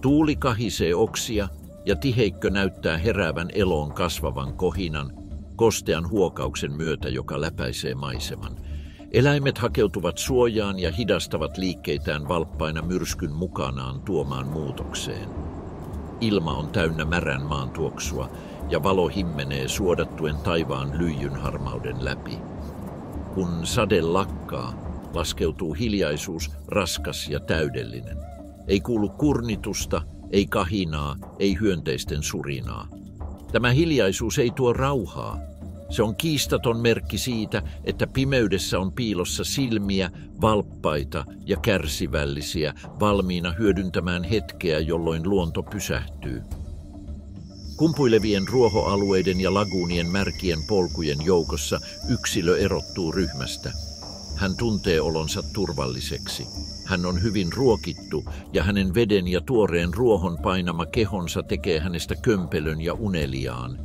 Speaker 1: Tuuli kahisee oksia ja tiheikkö näyttää heräävän eloon kasvavan kohinan, kostean huokauksen myötä, joka läpäisee maiseman. Eläimet hakeutuvat suojaan ja hidastavat liikkeitään valppaina myrskyn mukanaan tuomaan muutokseen. Ilma on täynnä märän maan tuoksua ja valo himmenee suodattuen taivaan lyijynharmauden läpi. Kun sade lakkaa, laskeutuu hiljaisuus, raskas ja täydellinen. Ei kuulu kurnitusta, ei kahinaa, ei hyönteisten surinaa. Tämä hiljaisuus ei tuo rauhaa. Se on kiistaton merkki siitä, että pimeydessä on piilossa silmiä, valppaita ja kärsivällisiä, valmiina hyödyntämään hetkeä, jolloin luonto pysähtyy. Kumpuilevien ruohoalueiden ja laguunien märkien polkujen joukossa yksilö erottuu ryhmästä. Hän tuntee olonsa turvalliseksi. Hän on hyvin ruokittu ja hänen veden ja tuoreen ruohon painama kehonsa tekee hänestä kömpelön ja uneliaan.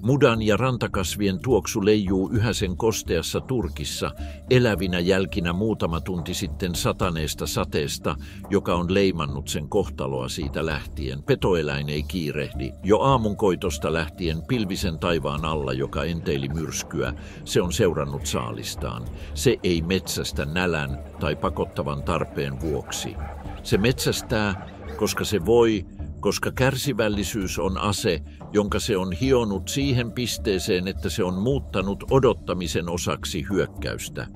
Speaker 1: Mudan ja rantakasvien tuoksu leijuu yhä sen kosteassa turkissa, elävinä jälkinä muutama tunti sitten sataneesta sateesta, joka on leimannut sen kohtaloa siitä lähtien. Petoeläin ei kiirehdi. Jo aamunkoitosta lähtien pilvisen taivaan alla, joka enteili myrskyä, se on seurannut saalistaan. Se ei metsästä nälän tai pakottavan tarpeen vuoksi. Se metsästää, koska se voi, koska kärsivällisyys on ase, jonka se on hionut siihen pisteeseen, että se on muuttanut odottamisen osaksi hyökkäystä.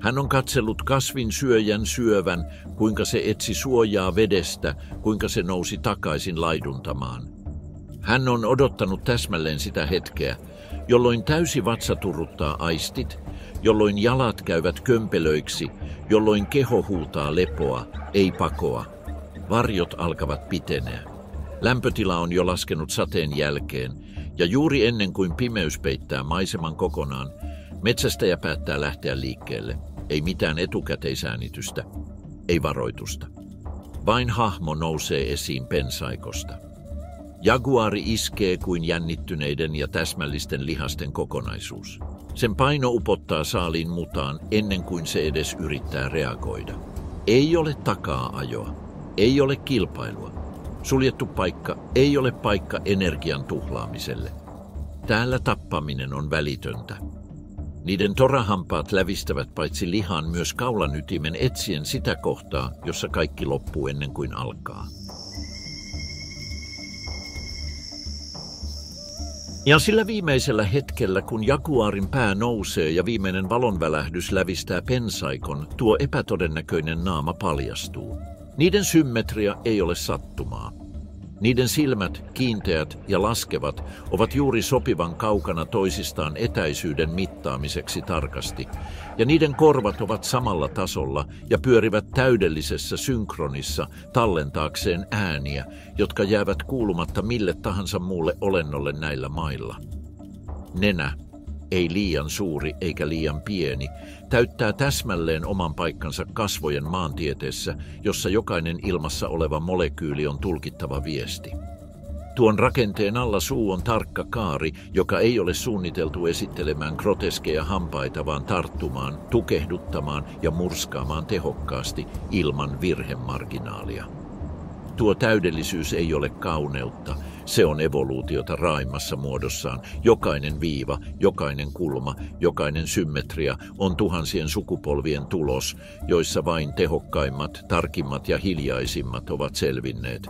Speaker 1: Hän on katsellut kasvin syöjän syövän, kuinka se etsi suojaa vedestä, kuinka se nousi takaisin laiduntamaan. Hän on odottanut täsmälleen sitä hetkeä, jolloin täysi vatsa turruttaa aistit, jolloin jalat käyvät kömpelöiksi, jolloin keho huutaa lepoa, ei pakoa. Varjot alkavat piteneä. Lämpötila on jo laskenut sateen jälkeen, ja juuri ennen kuin pimeys peittää maiseman kokonaan, metsästäjä päättää lähteä liikkeelle. Ei mitään etukäteisäänitystä, ei varoitusta. Vain hahmo nousee esiin pensaikosta. Jaguari iskee kuin jännittyneiden ja täsmällisten lihasten kokonaisuus. Sen paino upottaa saaliin mutaan ennen kuin se edes yrittää reagoida. Ei ole takaa-ajoa, ei ole kilpailua. Suljettu paikka ei ole paikka energian tuhlaamiselle. Täällä tappaminen on välitöntä. Niiden torahampaat lävistävät paitsi lihan myös kaulan ytimen etsien sitä kohtaa, jossa kaikki loppuu ennen kuin alkaa. Ja sillä viimeisellä hetkellä, kun jaguaarin pää nousee ja viimeinen valonvälähdys lävistää pensaikon, tuo epätodennäköinen naama paljastuu. Niiden symmetria ei ole sattumaa. Niiden silmät, kiinteät ja laskevat, ovat juuri sopivan kaukana toisistaan etäisyyden mittaamiseksi tarkasti, ja niiden korvat ovat samalla tasolla ja pyörivät täydellisessä synkronissa tallentaakseen ääniä, jotka jäävät kuulumatta mille tahansa muulle olennolle näillä mailla. Nenä, ei liian suuri eikä liian pieni, täyttää täsmälleen oman paikkansa kasvojen maantieteessä, jossa jokainen ilmassa oleva molekyyli on tulkittava viesti. Tuon rakenteen alla suu on tarkka kaari, joka ei ole suunniteltu esittelemään groteskeja hampaita, vaan tarttumaan, tukehduttamaan ja murskaamaan tehokkaasti ilman virhemarginaalia. Tuo täydellisyys ei ole kauneutta, se on evoluutiota raaimmassa muodossaan. Jokainen viiva, jokainen kulma, jokainen symmetria on tuhansien sukupolvien tulos, joissa vain tehokkaimmat, tarkimmat ja hiljaisimmat ovat selvinneet.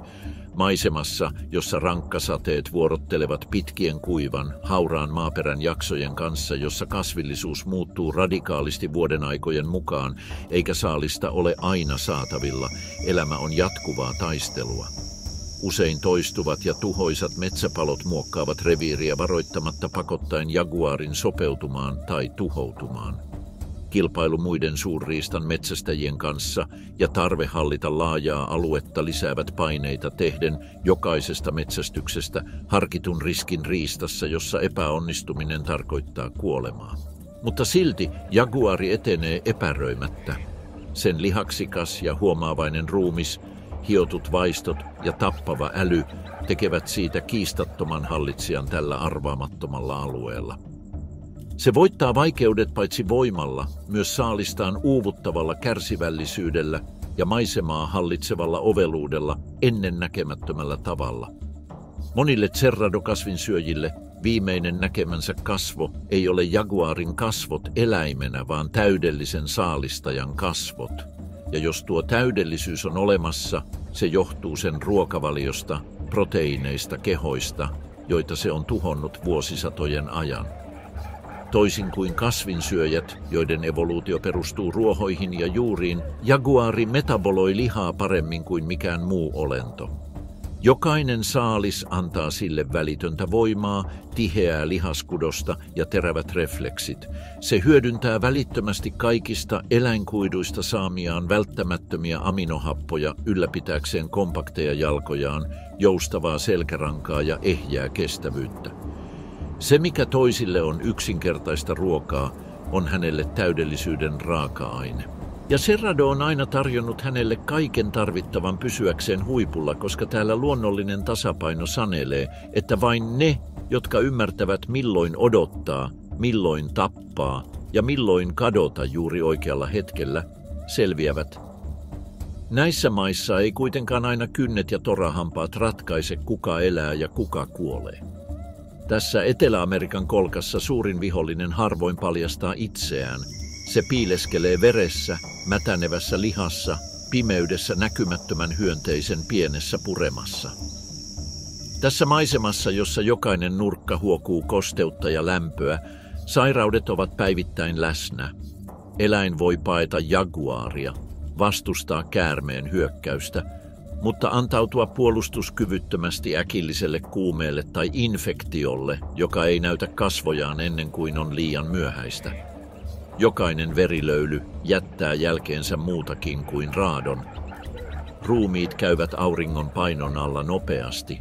Speaker 1: Maisemassa, jossa rankkasateet vuorottelevat pitkien kuivan, hauraan maaperän jaksojen kanssa, jossa kasvillisuus muuttuu radikaalisti vuodenaikojen mukaan, eikä saalista ole aina saatavilla, elämä on jatkuvaa taistelua. Usein toistuvat ja tuhoisat metsäpalot muokkaavat reviiriä varoittamatta pakottaen jaguaarin sopeutumaan tai tuhoutumaan. Kilpailu muiden suurriistan metsästäjien kanssa ja tarve hallita laajaa aluetta lisäävät paineita tehden jokaisesta metsästyksestä harkitun riskin riistassa, jossa epäonnistuminen tarkoittaa kuolemaa. Mutta silti jaguari etenee epäröimättä. Sen lihaksikas ja huomaavainen ruumis, hiotut vaistot ja tappava äly tekevät siitä kiistattoman hallitsijan tällä arvaamattomalla alueella. Se voittaa vaikeudet paitsi voimalla, myös saalistaan uuvuttavalla kärsivällisyydellä ja maisemaa hallitsevalla oveluudella ennennäkemättömällä tavalla. Monille cerrado-kasvinsyöjille viimeinen näkemänsä kasvo ei ole jaguaarin kasvot eläimenä, vaan täydellisen saalistajan kasvot. Ja jos tuo täydellisyys on olemassa, se johtuu sen ruokavaliosta, proteiineista, kehoista, joita se on tuhonnut vuosisatojen ajan. Toisin kuin kasvinsyöjät, joiden evoluutio perustuu ruohoihin ja juuriin, jaguaari metaboloi lihaa paremmin kuin mikään muu olento. Jokainen saalis antaa sille välitöntä voimaa, tiheää lihaskudosta ja terävät refleksit. Se hyödyntää välittömästi kaikista eläinkuiduista saamiaan välttämättömiä aminohappoja ylläpitääkseen kompakteja jalkojaan, joustavaa selkärankaa ja ehjää kestävyyttä. Se, mikä toisille on yksinkertaista ruokaa, on hänelle täydellisyyden raaka-aine. Ja Cerrado on aina tarjonnut hänelle kaiken tarvittavan pysyäkseen huipulla, koska täällä luonnollinen tasapaino sanelee, että vain ne, jotka ymmärtävät milloin odottaa, milloin tappaa ja milloin kadota juuri oikealla hetkellä, selviävät. Näissä maissa ei kuitenkaan aina kynnet ja torahampaat ratkaise, kuka elää ja kuka kuolee. Tässä Etelä-Amerikan kolkassa suurin vihollinen harvoin paljastaa itseään. Se piileskelee veressä, mätänevässä lihassa, pimeydessä näkymättömän hyönteisen pienessä puremassa. Tässä maisemassa, jossa jokainen nurkka huokuu kosteutta ja lämpöä, sairaudet ovat päivittäin läsnä. Eläin voi paeta jaguaaria, vastustaa käärmeen hyökkäystä, mutta antautua puolustuskyvyttömästi äkilliselle kuumeelle tai infektiolle, joka ei näytä kasvojaan ennen kuin on liian myöhäistä. Jokainen verilöyly jättää jälkeensä muutakin kuin raadon. Ruumiit käyvät auringon painon alla nopeasti.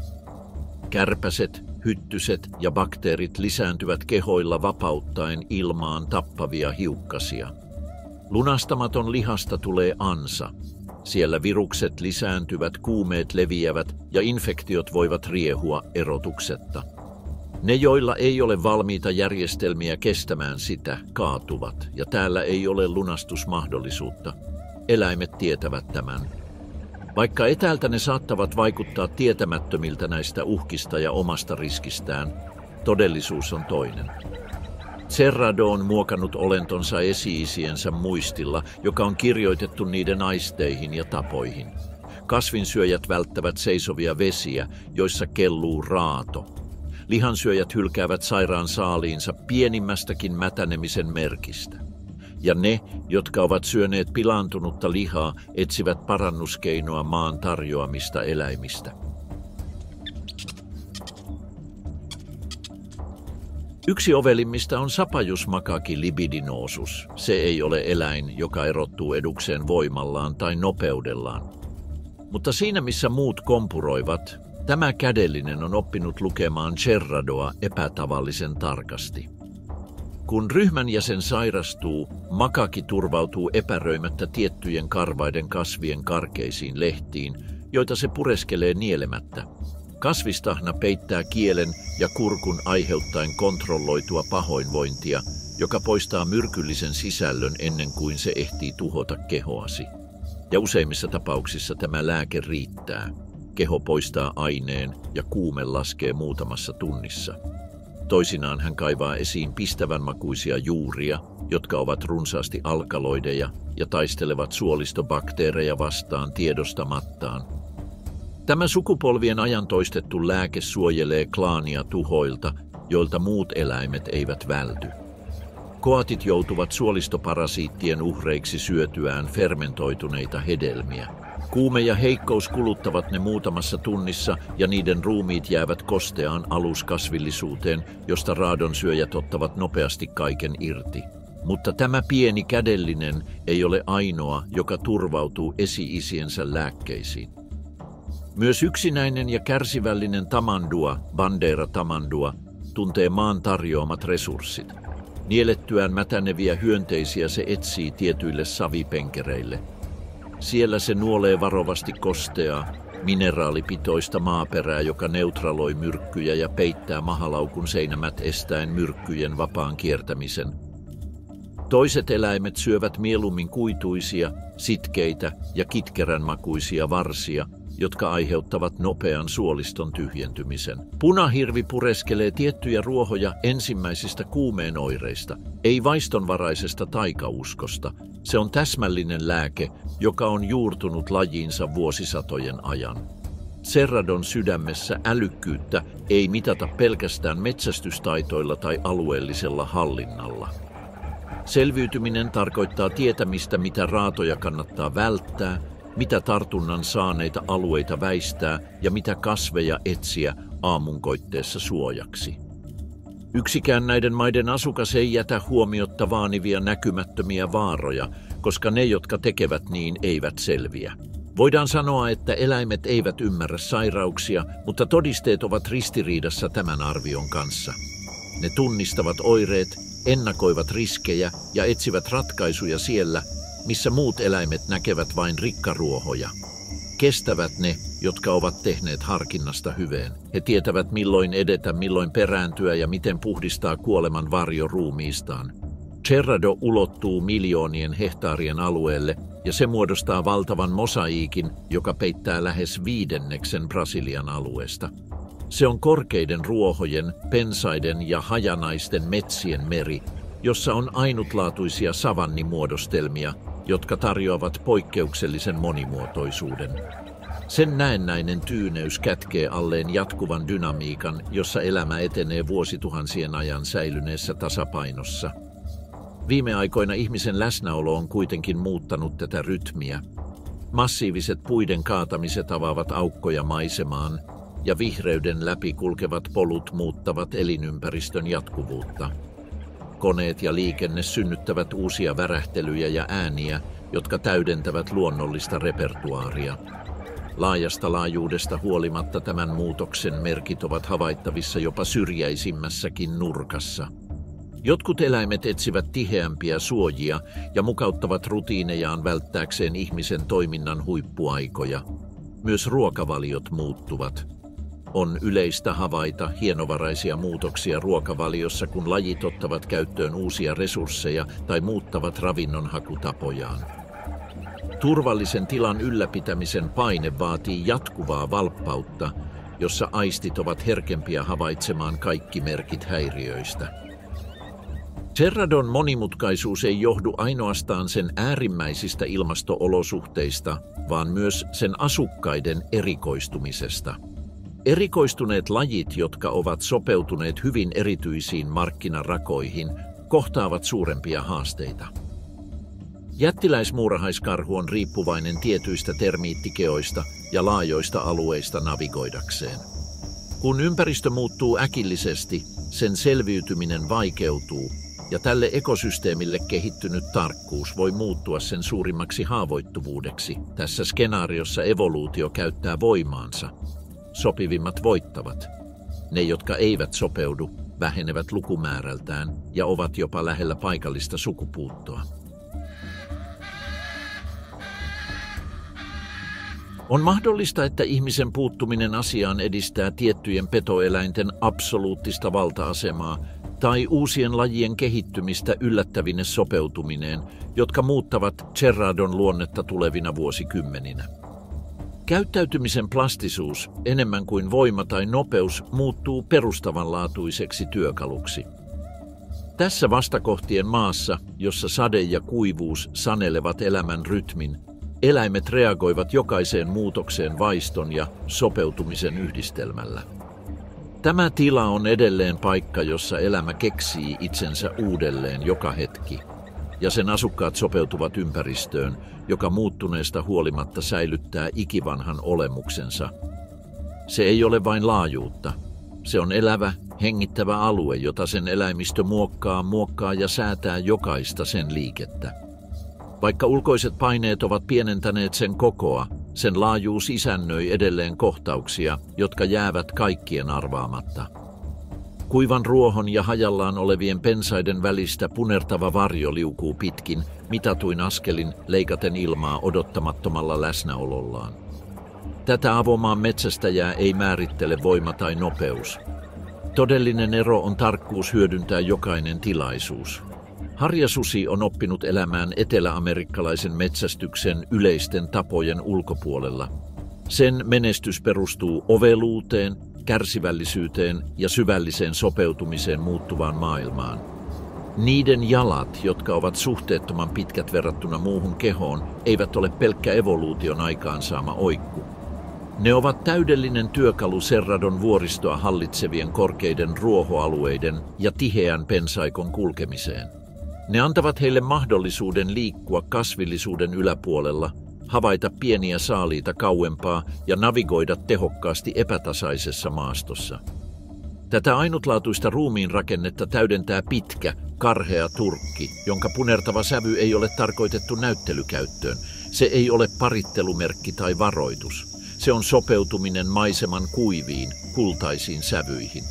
Speaker 1: Kärpäset, hyttyset ja bakteerit lisääntyvät kehoilla vapauttaen ilmaan tappavia hiukkasia. Lunastamaton lihasta tulee ansa. Siellä virukset lisääntyvät, kuumeet leviävät ja infektiot voivat riehua erotuksetta. Ne, joilla ei ole valmiita järjestelmiä kestämään sitä, kaatuvat, ja täällä ei ole lunastusmahdollisuutta. Eläimet tietävät tämän. Vaikka etäältä ne saattavat vaikuttaa tietämättömiltä näistä uhkista ja omasta riskistään, todellisuus on toinen. Cerrado on muokannut olentonsa esi-isiensä muistilla, joka on kirjoitettu niiden aisteihin ja tapoihin. Kasvinsyöjät välttävät seisovia vesiä, joissa kelluu raato. Lihansyöjät hylkäävät sairaan saaliinsa pienimmästäkin mätänemisen merkistä. ja ne, jotka ovat syöneet pilaantunutta lihaa, etsivät parannuskeinoa maan tarjoamista eläimistä. Yksi ovelimmista on Sapajus macaci libidinosus. Se ei ole eläin, joka erottuu edukseen voimallaan tai nopeudellaan. Mutta siinä missä muut kompuroivat, tämä kädellinen on oppinut lukemaan cerradoa epätavallisen tarkasti. Kun ryhmän jäsen sairastuu, makaki turvautuu epäröimättä tiettyjen karvaiden kasvien karkeisiin lehtiin, joita se pureskelee nielemättä. Kasvistahna peittää kielen ja kurkun aiheuttaen kontrolloitua pahoinvointia, joka poistaa myrkyllisen sisällön ennen kuin se ehtii tuhota kehoasi. Ja useimmissa tapauksissa tämä lääke riittää. Keho poistaa aineen ja kuume laskee muutamassa tunnissa. Toisinaan hän kaivaa esiin pistävän makuisia juuria, jotka ovat runsaasti alkaloideja ja taistelevat suolistobakteereja vastaan tiedostamattaan. Tämä sukupolvien ajan toistettu lääke suojelee klaania tuhoilta, joilta muut eläimet eivät välty. Koatit joutuvat suolistoparasiittien uhreiksi syötyään fermentoituneita hedelmiä. Kuume ja heikkous kuluttavat ne muutamassa tunnissa ja niiden ruumiit jäävät kosteaan aluskasvillisuuteen, josta raadonsyöjät ottavat nopeasti kaiken irti. Mutta tämä pieni kädellinen ei ole ainoa, joka turvautuu esi-isiensä lääkkeisiin. Myös yksinäinen ja kärsivällinen tamandua, Bandera tamandua, tuntee maan tarjoamat resurssit. Nielettyään mätäneviä hyönteisiä se etsii tietyille savipenkereille. Siellä se nuolee varovasti kosteaa, mineraalipitoista maaperää, joka neutraloi myrkkyjä ja peittää mahalaukun seinämät estäen myrkkyjen vapaan kiertämisen. Toiset eläimet syövät mieluummin kuituisia, sitkeitä ja kitkeränmakuisia varsia, jotka aiheuttavat nopean suoliston tyhjentymisen. Punahirvi pureskelee tiettyjä ruohoja ensimmäisistä kuumeen oireista, ei vaistonvaraisesta taikauskosta. Se on täsmällinen lääke, joka on juurtunut lajiinsa vuosisatojen ajan. Cerradon sydämessä älykkyyttä ei mitata pelkästään metsästystaitoilla tai alueellisella hallinnalla. Selviytyminen tarkoittaa tietämistä, mitä raatoja kannattaa välttää, mitä tartunnan saaneita alueita väistää ja mitä kasveja etsiä aamunkoitteessa suojaksi. Yksikään näiden maiden asukas ei jätä huomiotta vaanivia näkymättömiä vaaroja, koska ne, jotka tekevät niin, eivät selviä. Voidaan sanoa, että eläimet eivät ymmärrä sairauksia, mutta todisteet ovat ristiriidassa tämän arvion kanssa. Ne tunnistavat oireet, ennakoivat riskejä ja etsivät ratkaisuja siellä, missä muut eläimet näkevät vain rikkaruohoja. Kestävät ne, jotka ovat tehneet harkinnasta hyveen. He tietävät milloin edetä, milloin perääntyä ja miten puhdistaa kuoleman varjo ruumiistaan. Cerrado ulottuu miljoonien hehtaarien alueelle ja se muodostaa valtavan mosaiikin, joka peittää lähes 1/5 Brasilian alueesta. Se on korkeiden ruohojen, pensaiden ja hajanaisten metsien meri, jossa on ainutlaatuisia savannimuodostelmia, jotka tarjoavat poikkeuksellisen monimuotoisuuden. Sen näennäinen tyyneys kätkee alleen jatkuvan dynamiikan, jossa elämä etenee vuosituhansien ajan säilyneessä tasapainossa. Viime aikoina ihmisen läsnäolo on kuitenkin muuttanut tätä rytmiä. Massiiviset puiden kaatamiset avaavat aukkoja maisemaan, ja vihreyden läpi kulkevat polut muuttavat elinympäristön jatkuvuutta. Koneet ja liikenne synnyttävät uusia värähtelyjä ja ääniä, jotka täydentävät luonnollista repertuaaria. Laajasta laajuudesta huolimatta tämän muutoksen merkit ovat havaittavissa jopa syrjäisimmässäkin nurkassa. Jotkut eläimet etsivät tiheämpiä suojia ja mukauttavat rutiinejaan välttääkseen ihmisen toiminnan huippuaikoja. Myös ruokavaliot muuttuvat. On yleistä havaita hienovaraisia muutoksia ruokavaliossa, kun lajit ottavat käyttöön uusia resursseja tai muuttavat ravinnonhakutapojaan. Turvallisen tilan ylläpitämisen paine vaatii jatkuvaa valppautta, jossa aistit ovat herkempiä havaitsemaan kaikki merkit häiriöistä. Cerradon monimutkaisuus ei johdu ainoastaan sen äärimmäisistä ilmasto-olosuhteista, vaan myös sen asukkaiden erikoistumisesta. Erikoistuneet lajit, jotka ovat sopeutuneet hyvin erityisiin markkinarakoihin, kohtaavat suurempia haasteita. Jättiläismuurahaiskarhu on riippuvainen tietyistä termiittikeoista ja laajoista alueista navigoidakseen. Kun ympäristö muuttuu äkillisesti, sen selviytyminen vaikeutuu, ja tälle ekosysteemille kehittynyt tarkkuus voi muuttua sen suurimmaksi haavoittuvuudeksi. Tässä skenaariossa evoluutio käyttää voimaansa. Sopivimmat voittavat. Ne, jotka eivät sopeudu, vähenevät lukumäärältään ja ovat jopa lähellä paikallista sukupuuttoa. On mahdollista, että ihmisen puuttuminen asiaan edistää tiettyjen petoeläinten absoluuttista valta-asemaa tai uusien lajien kehittymistä yllättävine sopeutumineen, jotka muuttavat Cerradon luonnetta tulevina vuosikymmeninä. Käyttäytymisen plastisuus, enemmän kuin voima tai nopeus, muuttuu perustavanlaatuiseksi työkaluksi. Tässä vastakohtien maassa, jossa sade ja kuivuus sanelevat elämän rytmin, eläimet reagoivat jokaiseen muutokseen vaiston ja sopeutumisen yhdistelmällä. Tämä tila on edelleen paikka, jossa elämä keksii itsensä uudelleen joka hetki, ja sen asukkaat sopeutuvat ympäristöön, joka muuttuneesta huolimatta säilyttää ikivanhan olemuksensa. Se ei ole vain laajuutta. Se on elävä, hengittävä alue, jota sen eläimistö muokkaa ja säätää jokaista sen liikettä. Vaikka ulkoiset paineet ovat pienentäneet sen kokoa, sen laajuus isännöi edelleen kohtauksia, jotka jäävät kaikkien arvaamatta. Kuivan ruohon ja hajallaan olevien pensaiden välistä punertava varjo liukuu pitkin, mitatuin askelin leikaten ilmaa odottamattomalla läsnäolollaan. Tätä avomaan metsästäjää ei määrittele voima tai nopeus. Todellinen ero on tarkkuus hyödyntää jokainen tilaisuus. Harjasusi on oppinut elämään eteläamerikkalaisen metsästyksen yleisten tapojen ulkopuolella. Sen menestys perustuu oveluuteen, kärsivällisyyteen ja syvälliseen sopeutumiseen muuttuvaan maailmaan. Niiden jalat, jotka ovat suhteettoman pitkät verrattuna muuhun kehoon, eivät ole pelkkä evoluution aikaansaama oikku. Ne ovat täydellinen työkalu Cerradon vuoristoa hallitsevien korkeiden ruohoalueiden ja tiheän pensaikon kulkemiseen. Ne antavat heille mahdollisuuden liikkua kasvillisuuden yläpuolella, havaita pieniä saaliita kauempaa ja navigoida tehokkaasti epätasaisessa maastossa. Tätä ainutlaatuista ruumiinrakennetta täydentää pitkä, karhea turkki, jonka punertava sävy ei ole tarkoitettu näyttelykäyttöön. Se ei ole parittelumerkki tai varoitus. Se on sopeutuminen maiseman kuiviin, kultaisiin sävyihin.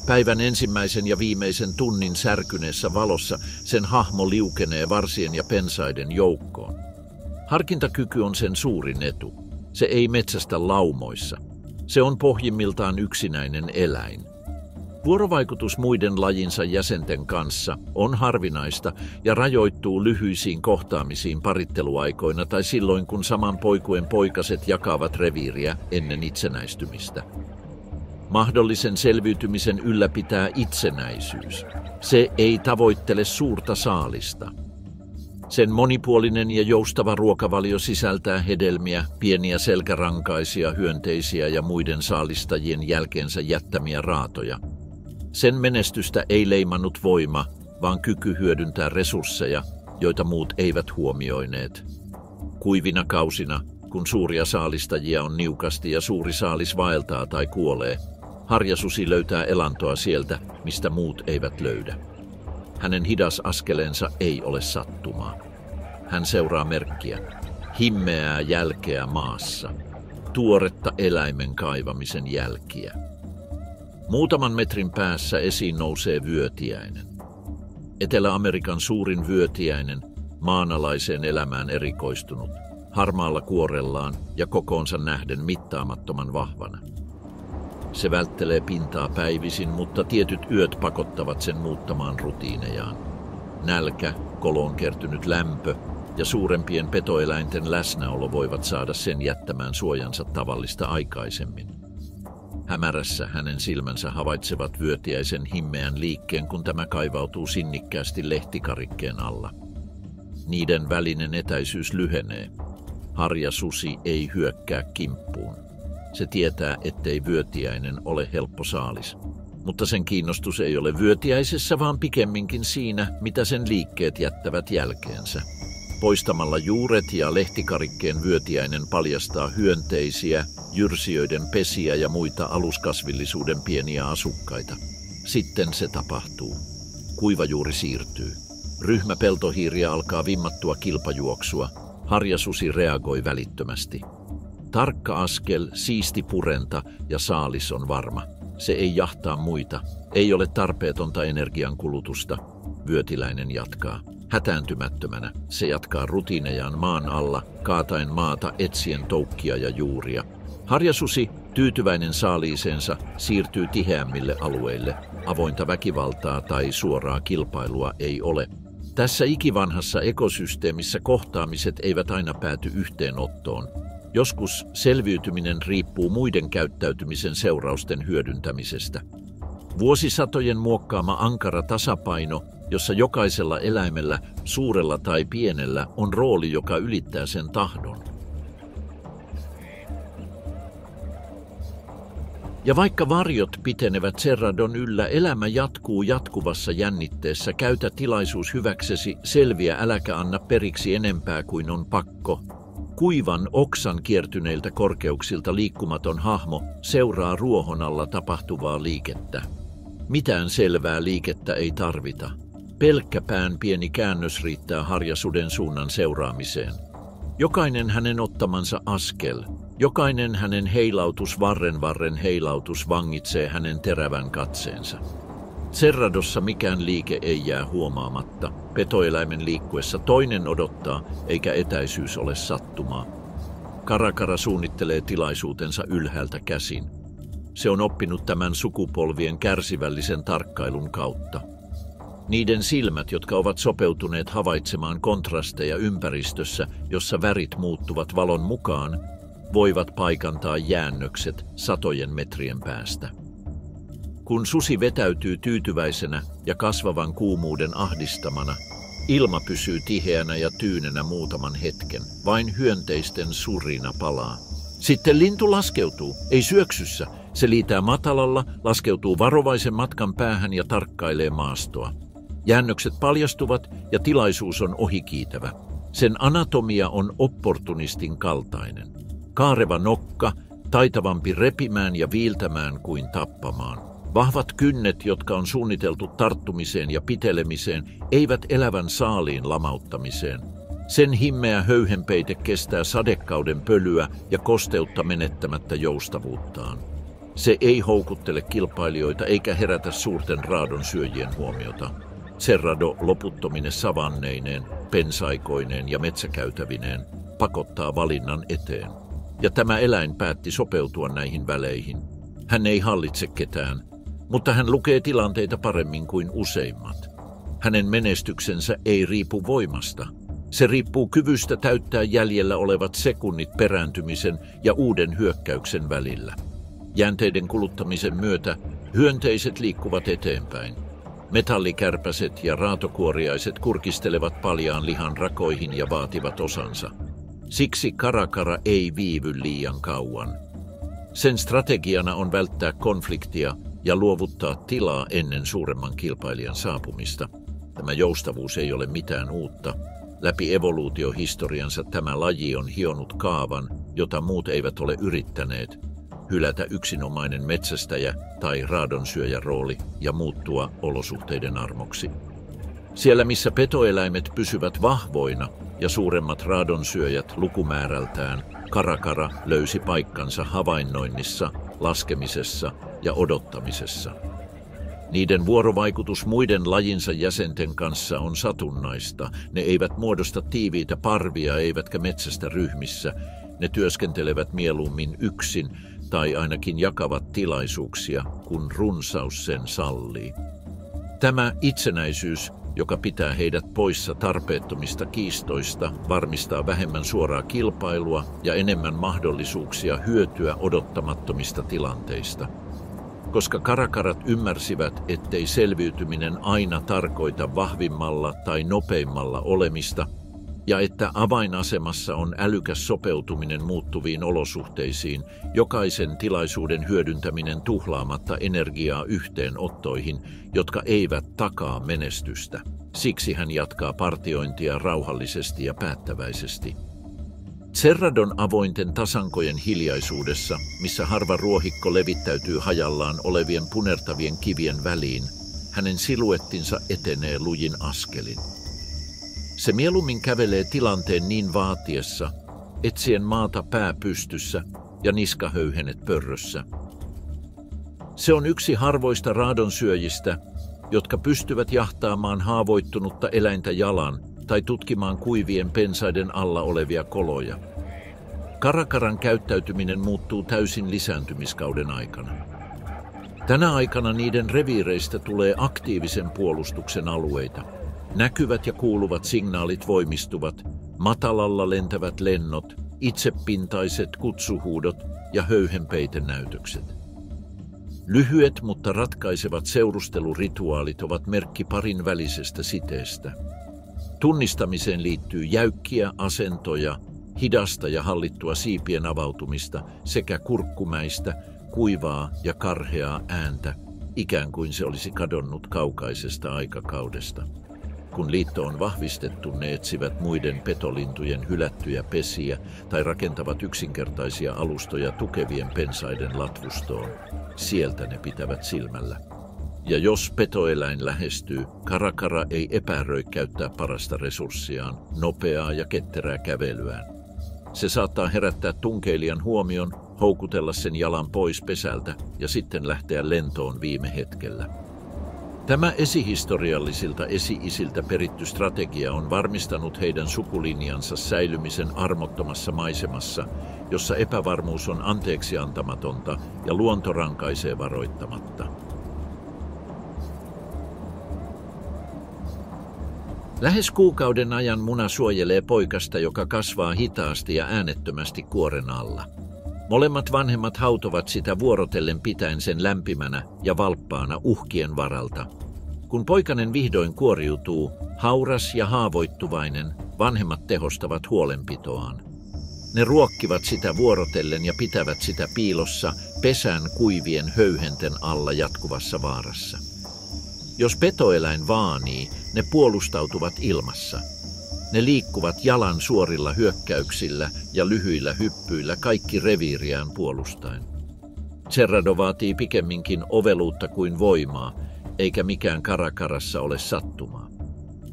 Speaker 1: Päivän ensimmäisen ja viimeisen tunnin särkyneessä valossa sen hahmo liukenee varsien ja pensaiden joukkoon. Harkintakyky on sen suurin etu. Se ei metsästä laumoissa. Se on pohjimmiltaan yksinäinen eläin. Vuorovaikutus muiden lajinsa jäsenten kanssa on harvinaista ja rajoittuu lyhyisiin kohtaamisiin paritteluaikoina tai silloin, kun saman poikuen poikaset jakavat reviiriä ennen itsenäistymistä. Mahdollisen selviytymisen ylläpitää itsenäisyys. Se ei tavoittele suurta saalista. Sen monipuolinen ja joustava ruokavalio sisältää hedelmiä, pieniä selkärankaisia, hyönteisiä ja muiden saalistajien jälkeensä jättämiä raatoja. Sen menestystä ei leimannut voima, vaan kyky hyödyntää resursseja, joita muut eivät huomioineet. Kuivina kausina, kun suuria saalistajia on niukasti ja suuri saalis vaeltaa tai kuolee, harjasusi löytää elantoa sieltä, mistä muut eivät löydä. Hänen hidas askeleensa ei ole sattumaa. Hän seuraa merkkiä, himmeää jälkeä maassa, tuoretta eläimen kaivamisen jälkiä. Muutaman metrin päässä esiin nousee vyötiäinen. Etelä-Amerikan suurin vyötiäinen, maanalaiseen elämään erikoistunut, harmaalla kuorellaan ja kokoonsa nähden mittaamattoman vahvana. Se välttelee pintaa päivisin, mutta tietyt yöt pakottavat sen muuttamaan rutiinejaan. Nälkä, koloon kertynyt lämpö ja suurempien petoeläinten läsnäolo voivat saada sen jättämään suojansa tavallista aikaisemmin. Hämärässä hänen silmänsä havaitsevat vyötiäisen himmeän liikkeen, kun tämä kaivautuu sinnikkäästi lehtikarikkeen alla. Niiden välinen etäisyys lyhenee. Harjasusi ei hyökkää kimppuun. Se tietää, ettei vyötiäinen ole helppo saalis. Mutta sen kiinnostus ei ole vyötiäisessä, vaan pikemminkin siinä, mitä sen liikkeet jättävät jälkeensä. Poistamalla juuret ja lehtikarikkeen vyötiäinen paljastaa hyönteisiä, jyrsijöiden pesiä ja muita aluskasvillisuuden pieniä asukkaita. Sitten se tapahtuu. Kuivajuuri siirtyy. Ryhmä peltohiiriä alkaa vimmattua kilpajuoksua. Harjasusi reagoi välittömästi. Tarkka askel, siisti purenta ja saalis on varma. Se ei jahtaa muita. Ei ole tarpeetonta energiankulutusta. Vyötiläinen jatkaa. Hätääntymättömänä se jatkaa rutiinejaan maan alla, kaataen maata etsien toukkia ja juuria. Harjasusi, tyytyväinen saaliiseensa, siirtyy tiheämmille alueille. Avointa väkivaltaa tai suoraa kilpailua ei ole. Tässä ikivanhassa ekosysteemissä kohtaamiset eivät aina pääty yhteenottoon. Joskus selviytyminen riippuu muiden käyttäytymisen seurausten hyödyntämisestä. Vuosisatojen muokkaama ankara tasapaino, jossa jokaisella eläimellä, suurella tai pienellä, on rooli, joka ylittää sen tahdon. Ja vaikka varjot pitenevät Cerradon yllä, elämä jatkuu jatkuvassa jännitteessä. Käytä tilaisuus hyväksesi, selviä, äläkä anna periksi enempää kuin on pakko. Kuivan oksan kiertyneiltä korkeuksilta liikkumaton hahmo seuraa ruohon alla tapahtuvaa liikettä. Mitään selvää liikettä ei tarvita. Pelkkä pään pieni käännös riittää harjasuden suunnan seuraamiseen. Jokainen hänen ottamansa askel, jokainen hänen heilautus, varren heilautus vangitsee hänen terävän katseensa. Cerradossa mikään liike ei jää huomaamatta. Petoeläimen liikkuessa toinen odottaa, eikä etäisyys ole sattumaa. Karakara suunnittelee tilaisuutensa ylhäältä käsin. Se on oppinut tämän sukupolvien kärsivällisen tarkkailun kautta. Niiden silmät, jotka ovat sopeutuneet havaitsemaan kontrasteja ympäristössä, jossa värit muuttuvat valon mukaan, voivat paikantaa jäännökset satojen metrien päästä. Kun susi vetäytyy tyytyväisenä ja kasvavan kuumuuden ahdistamana, ilma pysyy tiheänä ja tyynenä muutaman hetken. Vain hyönteisten surina palaa. Sitten lintu laskeutuu, ei syöksyssä. Se liitää matalalla, laskeutuu varovaisen matkan päähän ja tarkkailee maastoa. Jäännökset paljastuvat ja tilaisuus on ohikiitävä. Sen anatomia on opportunistin kaltainen. Kaareva nokka, taitavampi repimään ja viiltämään kuin tappamaan. Vahvat kynnet, jotka on suunniteltu tarttumiseen ja pitelemiseen, eivät elävän saaliin lamauttamiseen. Sen himmeä höyhenpeite kestää sadekauden pölyä ja kosteutta menettämättä joustavuuttaan. Se ei houkuttele kilpailijoita eikä herätä suurten raadonsyöjien huomiota. Cerrado loputtomine savanneineen, pensaikoineen ja metsäkäytävineen pakottaa valinnan eteen. Ja tämä eläin päätti sopeutua näihin väleihin. Hän ei hallitse ketään, mutta hän lukee tilanteita paremmin kuin useimmat. Hänen menestyksensä ei riipu voimasta. Se riippuu kyvystä täyttää jäljellä olevat sekunnit perääntymisen ja uuden hyökkäyksen välillä. Jänteiden kuluttamisen myötä hyönteiset liikkuvat eteenpäin. Metallikärpäset ja raatokuoriaiset kurkistelevat paljaan lihan rakoihin ja vaativat osansa. Siksi Karakara ei viivy liian kauan. Sen strategiana on välttää konfliktia ja luovuttaa tilaa ennen suuremman kilpailijan saapumista. Tämä joustavuus ei ole mitään uutta. Läpi evoluutiohistoriansa tämä laji on hionut kaavan, jota muut eivät ole yrittäneet, hylätä yksinomainen metsästäjä tai raadonsyöjä rooli ja muuttua olosuhteiden armoksi. Siellä missä petoeläimet pysyvät vahvoina ja suuremmat raadonsyöjät lukumäärältään, Karakara löysi paikkansa havainnoinnissa, laskemisessa ja odottamisessa. Niiden vuorovaikutus muiden lajinsa jäsenten kanssa on satunnaista. Ne eivät muodosta tiiviitä parvia eivätkä metsästä ryhmissä. Ne työskentelevät mieluummin yksin tai ainakin jakavat tilaisuuksia, kun runsaus sen sallii. Tämä itsenäisyys, joka pitää heidät poissa tarpeettomista kiistoista, varmistaa vähemmän suoraa kilpailua ja enemmän mahdollisuuksia hyötyä odottamattomista tilanteista. Koska karakarat ymmärsivät, ettei selviytyminen aina tarkoita vahvimmalla tai nopeimmalla olemista, ja että avainasemassa on älykäs sopeutuminen muuttuviin olosuhteisiin, jokaisen tilaisuuden hyödyntäminen tuhlaamatta energiaa yhteenottoihin, jotka eivät takaa menestystä. Siksi hän jatkaa partiointia rauhallisesti ja päättäväisesti. Cerradon avointen tasankojen hiljaisuudessa, missä harva ruohikko levittäytyy hajallaan olevien punertavien kivien väliin, hänen siluettinsa etenee lujin askelin. Se mieluummin kävelee tilanteen niin vaatiessa, etsien maata pää pystyssä ja niskahöyhenet pörrössä. Se on yksi harvoista raadonsyöjistä, jotka pystyvät jahtaamaan haavoittunutta eläintä jalan tai tutkimaan kuivien pensaiden alla olevia koloja. Carakaran käyttäytyminen muuttuu täysin lisääntymiskauden aikana. Tänä aikana niiden reviireistä tulee aktiivisen puolustuksen alueita. Näkyvät ja kuuluvat signaalit voimistuvat, matalalla lentävät lennot, itsepintaiset kutsuhuudot ja höyhenpeitenäytökset. Lyhyet, mutta ratkaisevat seurustelurituaalit ovat merkki parin välisestä siteestä. Tunnistamiseen liittyy jäykkiä asentoja, hidasta ja hallittua siipien avautumista sekä kurkkumäistä, kuivaa ja karheaa ääntä, ikään kuin se olisi kadonnut kaukaisesta aikakaudesta. Kun liitto on vahvistettu, ne etsivät muiden petolintujen hylättyjä pesiä tai rakentavat yksinkertaisia alustoja tukevien pensaiden latvustoon. Sieltä ne pitävät silmällä. Ja jos petoeläin lähestyy, Caracara ei epäröi käyttää parasta resurssiaan, nopeaa ja ketterää kävelyään. Se saattaa herättää tunkeilijan huomion, houkutella sen jalan pois pesältä ja sitten lähteä lentoon viime hetkellä. Tämä esihistoriallisilta esi-isiltä peritty strategia on varmistanut heidän sukulinjansa säilymisen armottomassa maisemassa, jossa epävarmuus on anteeksiantamatonta ja luonto rankaisee varoittamatta. Lähes kuukauden ajan muna suojelee poikasta, joka kasvaa hitaasti ja äänettömästi kuoren alla. Molemmat vanhemmat hautovat sitä vuorotellen pitäen sen lämpimänä ja valppaana uhkien varalta. Kun poikanen vihdoin kuoriutuu, hauras ja haavoittuvainen, vanhemmat tehostavat huolenpitoaan. Ne ruokkivat sitä vuorotellen ja pitävät sitä piilossa pesän kuivien höyhenten alla jatkuvassa vaarassa. Jos petoeläin vaanii, ne puolustautuvat ilmassa. Ne liikkuvat jalan suorilla hyökkäyksillä ja lyhyillä hyppyillä kaikki reviiriään puolustaen. Cerrado vaatii pikemminkin oveluutta kuin voimaa, eikä mikään Caracarassa ole sattumaa.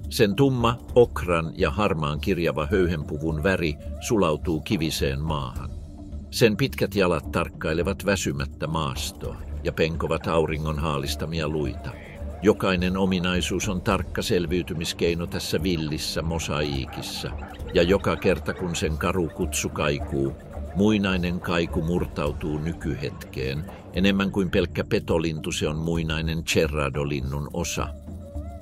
Speaker 1: Sen tumma, okran ja harmaan kirjava höyhenpuvun väri sulautuu kiviseen maahan. Sen pitkät jalat tarkkailevat väsymättä maastoa ja penkovat auringon haalistamia luita. Jokainen ominaisuus on tarkka selviytymiskeino tässä villissä mosaiikissa, ja joka kerta kun sen karu kutsu kaikuu, muinainen kaiku murtautuu nykyhetkeen. Enemmän kuin pelkkä petolintu, se on muinainen Cerrado-linnun osa.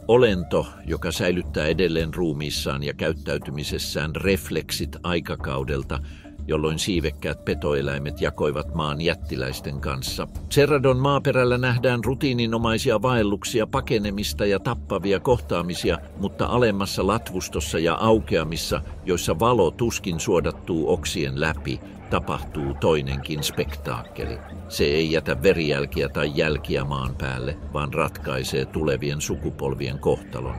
Speaker 1: Olento, joka säilyttää edelleen ruumiissaan ja käyttäytymisessään refleksit aikakaudelta, jolloin siivekkäät petoeläimet jakoivat maan jättiläisten kanssa. Cerradon maaperällä nähdään rutiininomaisia vaelluksia, pakenemista ja tappavia kohtaamisia, mutta alemmassa latvustossa ja aukeamissa, joissa valo tuskin suodattuu oksien läpi, tapahtuu toinenkin spektaakkeli. Se ei jätä verijälkiä tai jälkiä maan päälle, vaan ratkaisee tulevien sukupolvien kohtalon.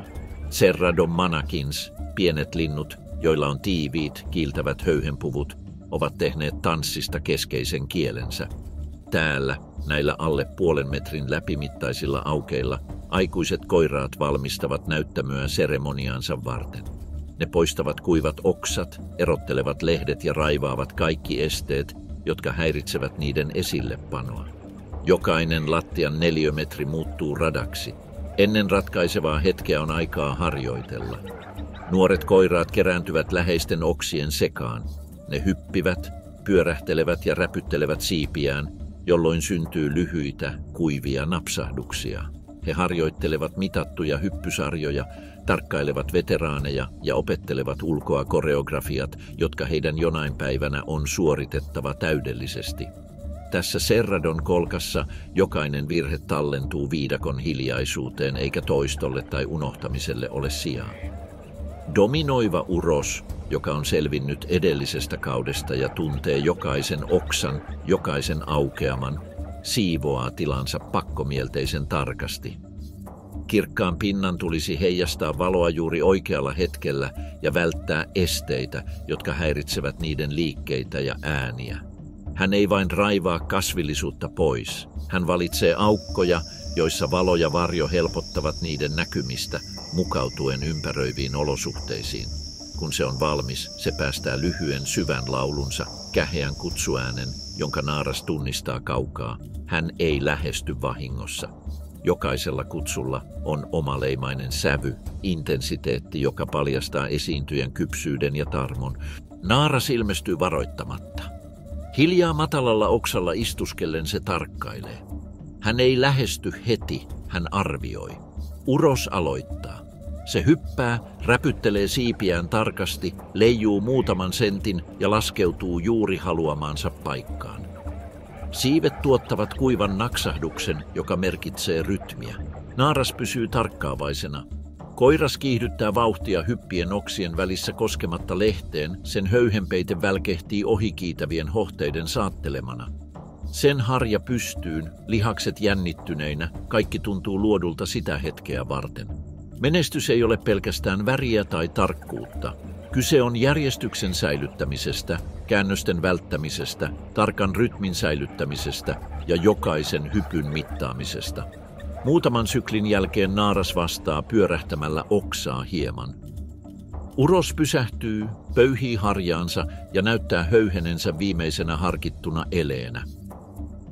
Speaker 1: Cerradon manakins, pienet linnut, joilla on tiiviit, kiiltävät höyhenpuvut, ovat tehneet tanssista keskeisen kielensä. Täällä, näillä alle puolen metrin läpimittaisilla aukeilla, aikuiset koiraat valmistavat näyttämöä seremoniaansa varten. Ne poistavat kuivat oksat, erottelevat lehdet ja raivaavat kaikki esteet, jotka häiritsevät niiden esillepanoa. Jokainen lattian neliömetri muuttuu radaksi. Ennen ratkaisevaa hetkeä on aikaa harjoitella. Nuoret koiraat kerääntyvät läheisten oksien sekaan. Ne hyppivät, pyörähtelevät ja räpyttelevät siipiään, jolloin syntyy lyhyitä, kuivia napsahduksia. He harjoittelevat mitattuja hyppysarjoja, tarkkailevat veteraaneja ja opettelevat ulkoa koreografiat, jotka heidän jonain päivänä on suoritettava täydellisesti. Tässä Cerradon kolkassa jokainen virhe tallentuu viidakon hiljaisuuteen eikä toistolle tai unohtamiselle ole sijaa. Dominoiva uros, joka on selvinnyt edellisestä kaudesta ja tuntee jokaisen oksan, jokaisen aukeaman, siivoaa tilansa pakkomielteisen tarkasti. Kirkkaan pinnan tulisi heijastaa valoa juuri oikealla hetkellä ja välttää esteitä, jotka häiritsevät niiden liikkeitä ja ääniä. Hän ei vain raivaa kasvillisuutta pois. Hän valitsee aukkoja, joissa valo ja varjo helpottavat niiden näkymistä, mukautuen ympäröiviin olosuhteisiin. Kun se on valmis, se päästää lyhyen syvän laulunsa, käheän kutsuäänen, jonka naaras tunnistaa kaukaa. Hän ei lähesty vahingossa. Jokaisella kutsulla on omaleimainen sävy, intensiteetti, joka paljastaa esiintyjän kypsyyden ja tarmon. Naaras ilmestyy varoittamatta. Hiljaa matalalla oksalla istuskellen se tarkkailee. Hän ei lähesty heti, hän arvioi. Uros aloittaa. Se hyppää, räpyttelee siipiään tarkasti, leijuu muutaman sentin ja laskeutuu juuri haluamaansa paikkaan. Siivet tuottavat kuivan naksahduksen, joka merkitsee rytmiä. Naaras pysyy tarkkaavaisena. Koiras kiihdyttää vauhtia hyppien oksien välissä koskematta lehteen, sen höyhenpeite välkehtii ohikiitävien hohteiden saattelemana. Sen harja pystyyn, lihakset jännittyneinä, kaikki tuntuu luodulta sitä hetkeä varten. Menestys ei ole pelkästään väriä tai tarkkuutta. Kyse on järjestyksen säilyttämisestä, käännösten välttämisestä, tarkan rytmin säilyttämisestä ja jokaisen hypyn mittaamisesta. Muutaman syklin jälkeen naaras vastaa pyörähtämällä oksaa hieman. Uros pysähtyy, pöyhii harjaansa ja näyttää höyhenensä viimeisenä harkittuna eleenä.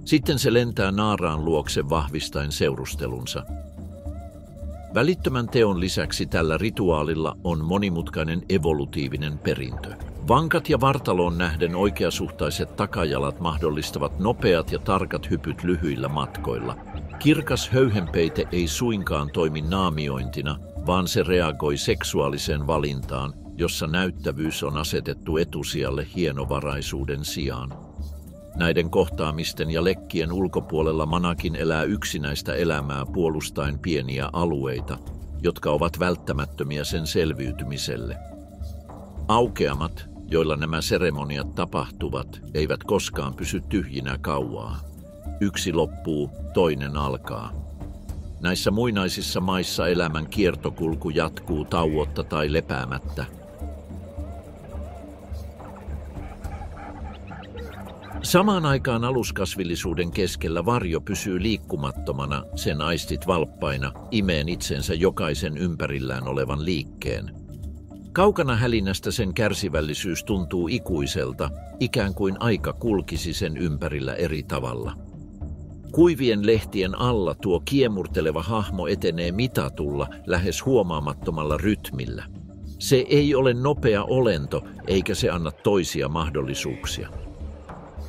Speaker 1: Sitten se lentää naaraan luokse vahvistaen seurustelunsa. Välittömän teon lisäksi tällä rituaalilla on monimutkainen evolutiivinen perintö. Vankat ja vartaloon nähden oikeasuhtaiset takajalat mahdollistavat nopeat ja tarkat hypyt lyhyillä matkoilla. Kirkas höyhenpeite ei suinkaan toimi naamiointina, vaan se reagoi seksuaaliseen valintaan, jossa näyttävyys on asetettu etusijalle hienovaraisuuden sijaan. Näiden kohtaamisten ja lekkien ulkopuolella manakin elää yksinäistä elämää puolustaen pieniä alueita, jotka ovat välttämättömiä sen selviytymiselle. Aukeamat, joilla nämä seremoniat tapahtuvat, eivät koskaan pysy tyhjinä kauaa. Yksi loppuu, toinen alkaa. Näissä muinaisissa maissa elämän kiertokulku jatkuu tauotta tai lepäämättä. Samaan aikaan aluskasvillisuuden keskellä varjo pysyy liikkumattomana, sen aistit valppaina, imeen itsensä jokaisen ympärillään olevan liikkeen. Kaukana hälinästä sen kärsivällisyys tuntuu ikuiselta, ikään kuin aika kulkisi sen ympärillä eri tavalla. Kuivien lehtien alla tuo kiemurteleva hahmo etenee mitatulla, lähes huomaamattomalla rytmillä. Se ei ole nopea olento, eikä se anna toisia mahdollisuuksia.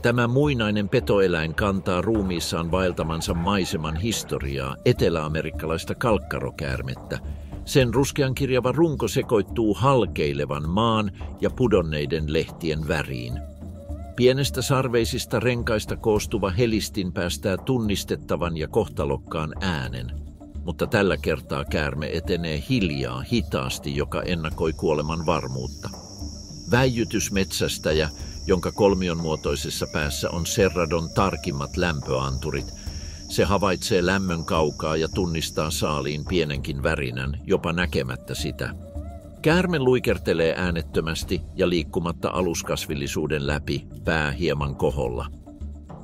Speaker 1: Tämä muinainen petoeläin kantaa ruumiissaan vaeltamansa maiseman historiaa, eteläamerikkalaista kalkkarokäärmettä. Sen ruskeankirjava runko sekoittuu halkeilevan maan ja pudonneiden lehtien väriin. Pienestä sarveisista renkaista koostuva helistin päästää tunnistettavan ja kohtalokkaan äänen, mutta tällä kertaa käärme etenee hiljaa, hitaasti, joka ennakoi kuoleman varmuutta. Väijytysmetsästäjä, jonka kolmion muotoisessa päässä on serradon tarkimmat lämpöanturit. Se havaitsee lämmön kaukaa ja tunnistaa saaliin pienenkin värinän, jopa näkemättä sitä. Käärme luikertelee äänettömästi ja liikkumatta aluskasvillisuuden läpi, pää hieman koholla.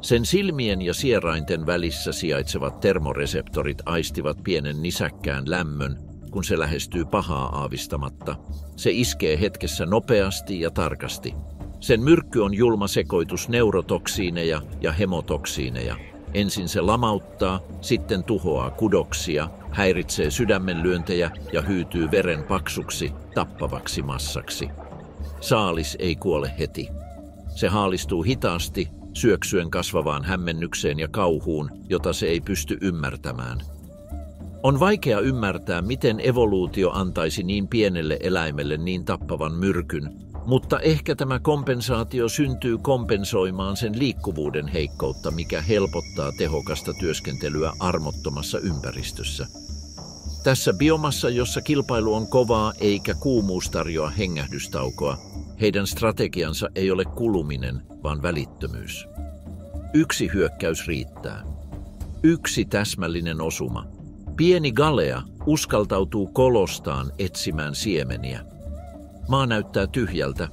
Speaker 1: Sen silmien ja sierainten välissä sijaitsevat termoreseptorit aistivat pienen nisäkkään lämmön, kun se lähestyy pahaa aavistamatta. Se iskee hetkessä nopeasti ja tarkasti. Sen myrkky on julma sekoitus neurotoksiineja ja hemotoksiineja. Ensin se lamauttaa, sitten tuhoaa kudoksia, häiritsee sydämenlyöntejä ja hyytyy veren paksuksi, tappavaksi massaksi. Saalis ei kuole heti. Se haalistuu hitaasti, syöksyen kasvavaan hämmennykseen ja kauhuun, jota se ei pysty ymmärtämään. On vaikea ymmärtää, miten evoluutio antaisi niin pienelle eläimelle niin tappavan myrkyn, mutta ehkä tämä kompensaatio syntyy kompensoimaan sen liikkuvuuden heikkoutta, mikä helpottaa tehokasta työskentelyä armottomassa ympäristössä. Tässä biomassa, jossa kilpailu on kovaa eikä kuumuus tarjoa hengähdystaukoa, heidän strategiansa ei ole kuluminen, vaan välittömyys. Yksi hyökkäys riittää. Yksi täsmällinen osuma. Pieni galea uskaltautuu kolostaan etsimään siemeniä. Maa näyttää tyhjältä,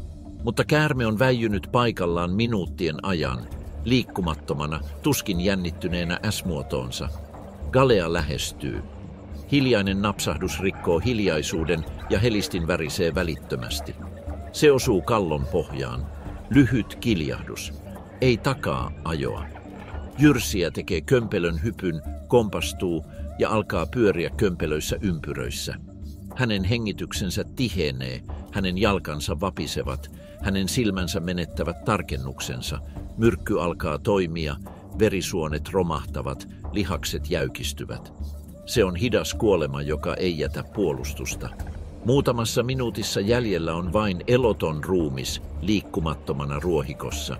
Speaker 1: mutta käärme on väijynyt paikallaan minuuttien ajan, liikkumattomana, tuskin jännittyneenä S-muotoonsa. Galea lähestyy. Hiljainen napsahdus rikkoo hiljaisuuden ja helistin värisee välittömästi. Se osuu kallon pohjaan. Lyhyt kiljahdus. Ei takaa ajoa. Jyrsiä tekee kömpelön hypyn, kompastuu ja alkaa pyöriä kömpelöissä ympyröissä. Hänen hengityksensä tihenee, hänen jalkansa vapisevat, hänen silmänsä menettävät tarkennuksensa. Myrkky alkaa toimia, verisuonet romahtavat, lihakset jäykistyvät. Se on hidas kuolema, joka ei jätä puolustusta. Muutamassa minuutissa jäljellä on vain eloton ruumis liikkumattomana ruohikossa.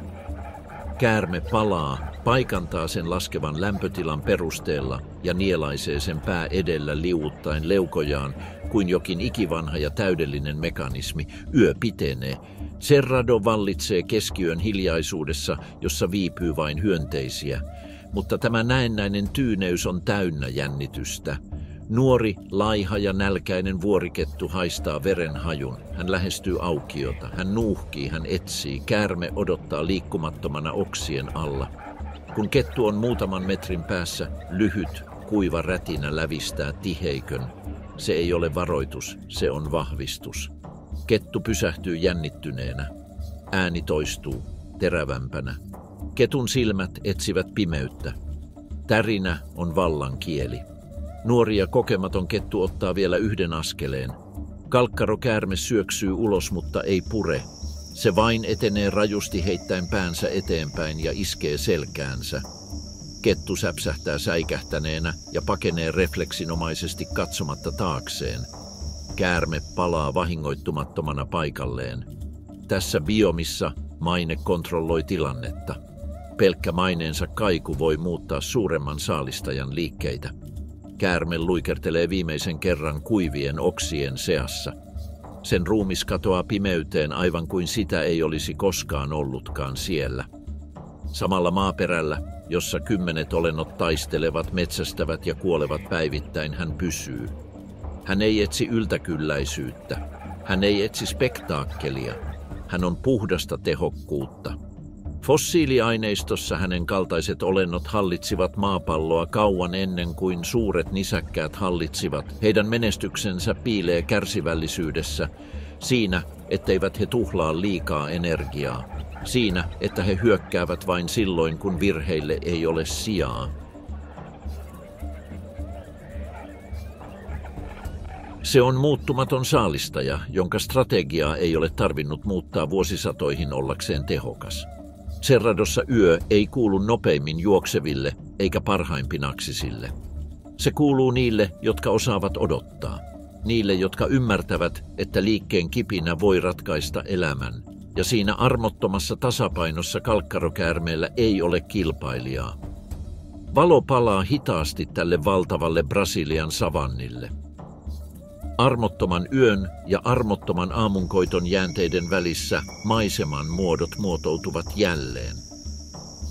Speaker 1: Käärme palaa, paikantaa sen laskevan lämpötilan perusteella ja nielaisee sen pää edellä liuuttaen leukojaan kuin jokin ikivanha ja täydellinen mekanismi. Yö pitenee. Cerrado vallitsee keskiyön hiljaisuudessa, jossa viipyy vain hyönteisiä. Mutta tämä näennäinen tyyneys on täynnä jännitystä. Nuori, laiha ja nälkäinen vuorikettu haistaa verenhajun. Hän lähestyy aukiota. Hän nuuhkii, hän etsii. Käärme odottaa liikkumattomana oksien alla. Kun kettu on muutaman metrin päässä, lyhyt, kuiva rätinä lävistää tiheikön. Se ei ole varoitus, se on vahvistus. Kettu pysähtyy jännittyneenä. Ääni toistuu, terävämpänä. Ketun silmät etsivät pimeyttä. Tärinä on vallan kieli. Nuori ja kokematon kettu ottaa vielä yhden askeleen. Kalkkarokäärme syöksyy ulos, mutta ei pure. Se vain etenee rajusti heittäen päänsä eteenpäin ja iskee selkäänsä. Kettu säpsähtää säikähtäneenä ja pakenee refleksinomaisesti katsomatta taakseen. Käärme palaa vahingoittumattomana paikalleen. Tässä biomissa maine kontrolloi tilannetta. Pelkkä maineensa kaiku voi muuttaa suuremman saalistajan liikkeitä. Käärme luikertelee viimeisen kerran kuivien oksien seassa. Sen ruumis katoaa pimeyteen aivan kuin sitä ei olisi koskaan ollutkaan siellä. Samalla maaperällä, jossa 10 olennot taistelevat, metsästävät ja kuolevat päivittäin, hän pysyy. Hän ei etsi yltäkylläisyyttä. Hän ei etsi spektaakkelia. Hän on puhdasta tehokkuutta. Fossiiliaineistossa hänen kaltaiset olennot hallitsivat maapalloa kauan ennen kuin suuret nisäkkäät hallitsivat. Heidän menestyksensä piilee kärsivällisyydessä, siinä, etteivät he tuhlaa liikaa energiaa, siinä, että he hyökkäävät vain silloin, kun virheille ei ole sijaa. Se on muuttumaton saalistaja, jonka strategiaa ei ole tarvinnut muuttaa vuosisatoihin ollakseen tehokas. Cerradossa yö ei kuulu nopeimmin juokseville eikä parhaimpinaksisille. Se kuuluu niille, jotka osaavat odottaa. Niille, jotka ymmärtävät, että liikkeen kipinä voi ratkaista elämän. Ja siinä armottomassa tasapainossa kalkkarokäärmeellä ei ole kilpailijaa. Valo palaa hitaasti tälle valtavalle Brasilian savannille. Armottoman yön ja armottoman aamunkoiton jäänteiden välissä maiseman muodot muotoutuvat jälleen.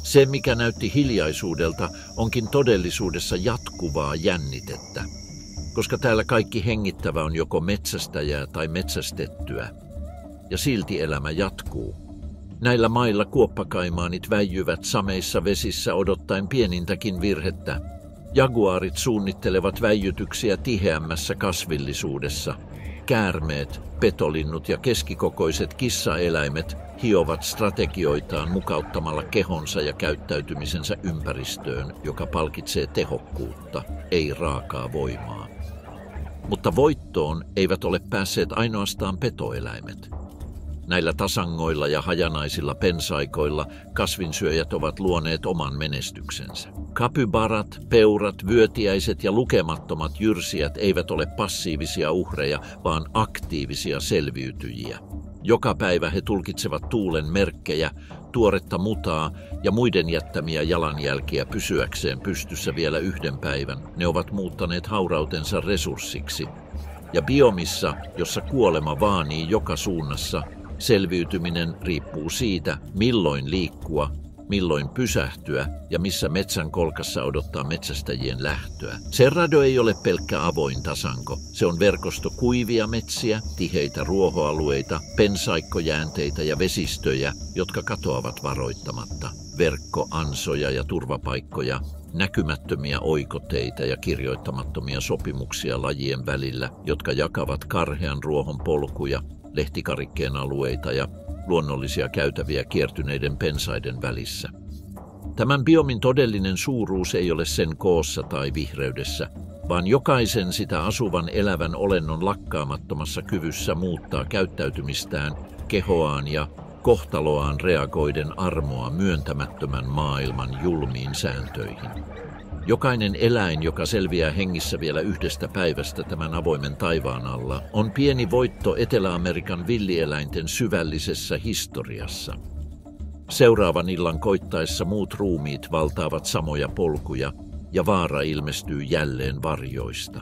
Speaker 1: Se, mikä näytti hiljaisuudelta, onkin todellisuudessa jatkuvaa jännitettä, koska täällä kaikki hengittävä on joko metsästäjää tai metsästettyä. Ja silti elämä jatkuu. Näillä mailla kuoppakaimaanit väijyvät sameissa vesissä odottaen pienintäkin virhettä. Jaguaarit suunnittelevat väijytyksiä tiheämmässä kasvillisuudessa. Käärmeet, petolinnut ja keskikokoiset kissaeläimet hiovat strategioitaan mukauttamalla kehonsa ja käyttäytymisensä ympäristöön, joka palkitsee tehokkuutta, ei raakaa voimaa. Mutta voittoon eivät ole päässeet ainoastaan petoeläimet. Näillä tasangoilla ja hajanaisilla pensaikoilla kasvinsyöjät ovat luoneet oman menestyksensä. Kapybarat, peurat, vyötiäiset ja lukemattomat jyrsijät eivät ole passiivisia uhreja, vaan aktiivisia selviytyjiä. Joka päivä he tulkitsevat tuulen merkkejä, tuoretta mutaa ja muiden jättämiä jalanjälkiä pysyäkseen pystyssä vielä yhden päivän. Ne ovat muuttaneet haurautensa resurssiksi. Ja biomissa, jossa kuolema vaanii joka suunnassa, selviytyminen riippuu siitä, milloin liikkua, milloin pysähtyä ja missä metsän kolkassa odottaa metsästäjien lähtöä. Cerrado ei ole pelkkä avoin tasanko. Se on verkosto kuivia metsiä, tiheitä ruohoalueita, pensaikkojäänteitä ja vesistöjä, jotka katoavat varoittamatta. Verkko, ansoja ja turvapaikkoja, näkymättömiä oikoteitä ja kirjoittamattomia sopimuksia lajien välillä, jotka jakavat karhean ruohon polkuja, lehtikarikkeen alueita ja luonnollisia käytäviä kiertyneiden pensaiden välissä. Tämän biomin todellinen suuruus ei ole sen koossa tai vihreydessä, vaan jokaisen sitä asuvan elävän olennon lakkaamattomassa kyvyssä muuttaa käyttäytymistään, kehoaan ja kohtaloaan reagoiden armoa myöntämättömän maailman julmiin sääntöihin. Jokainen eläin, joka selviää hengissä vielä yhdestä päivästä tämän avoimen taivaan alla, on pieni voitto Etelä-Amerikan villieläinten syvällisessä historiassa. Seuraavan illan koittaessa muut ruumiit valtaavat samoja polkuja ja vaara ilmestyy jälleen varjoista.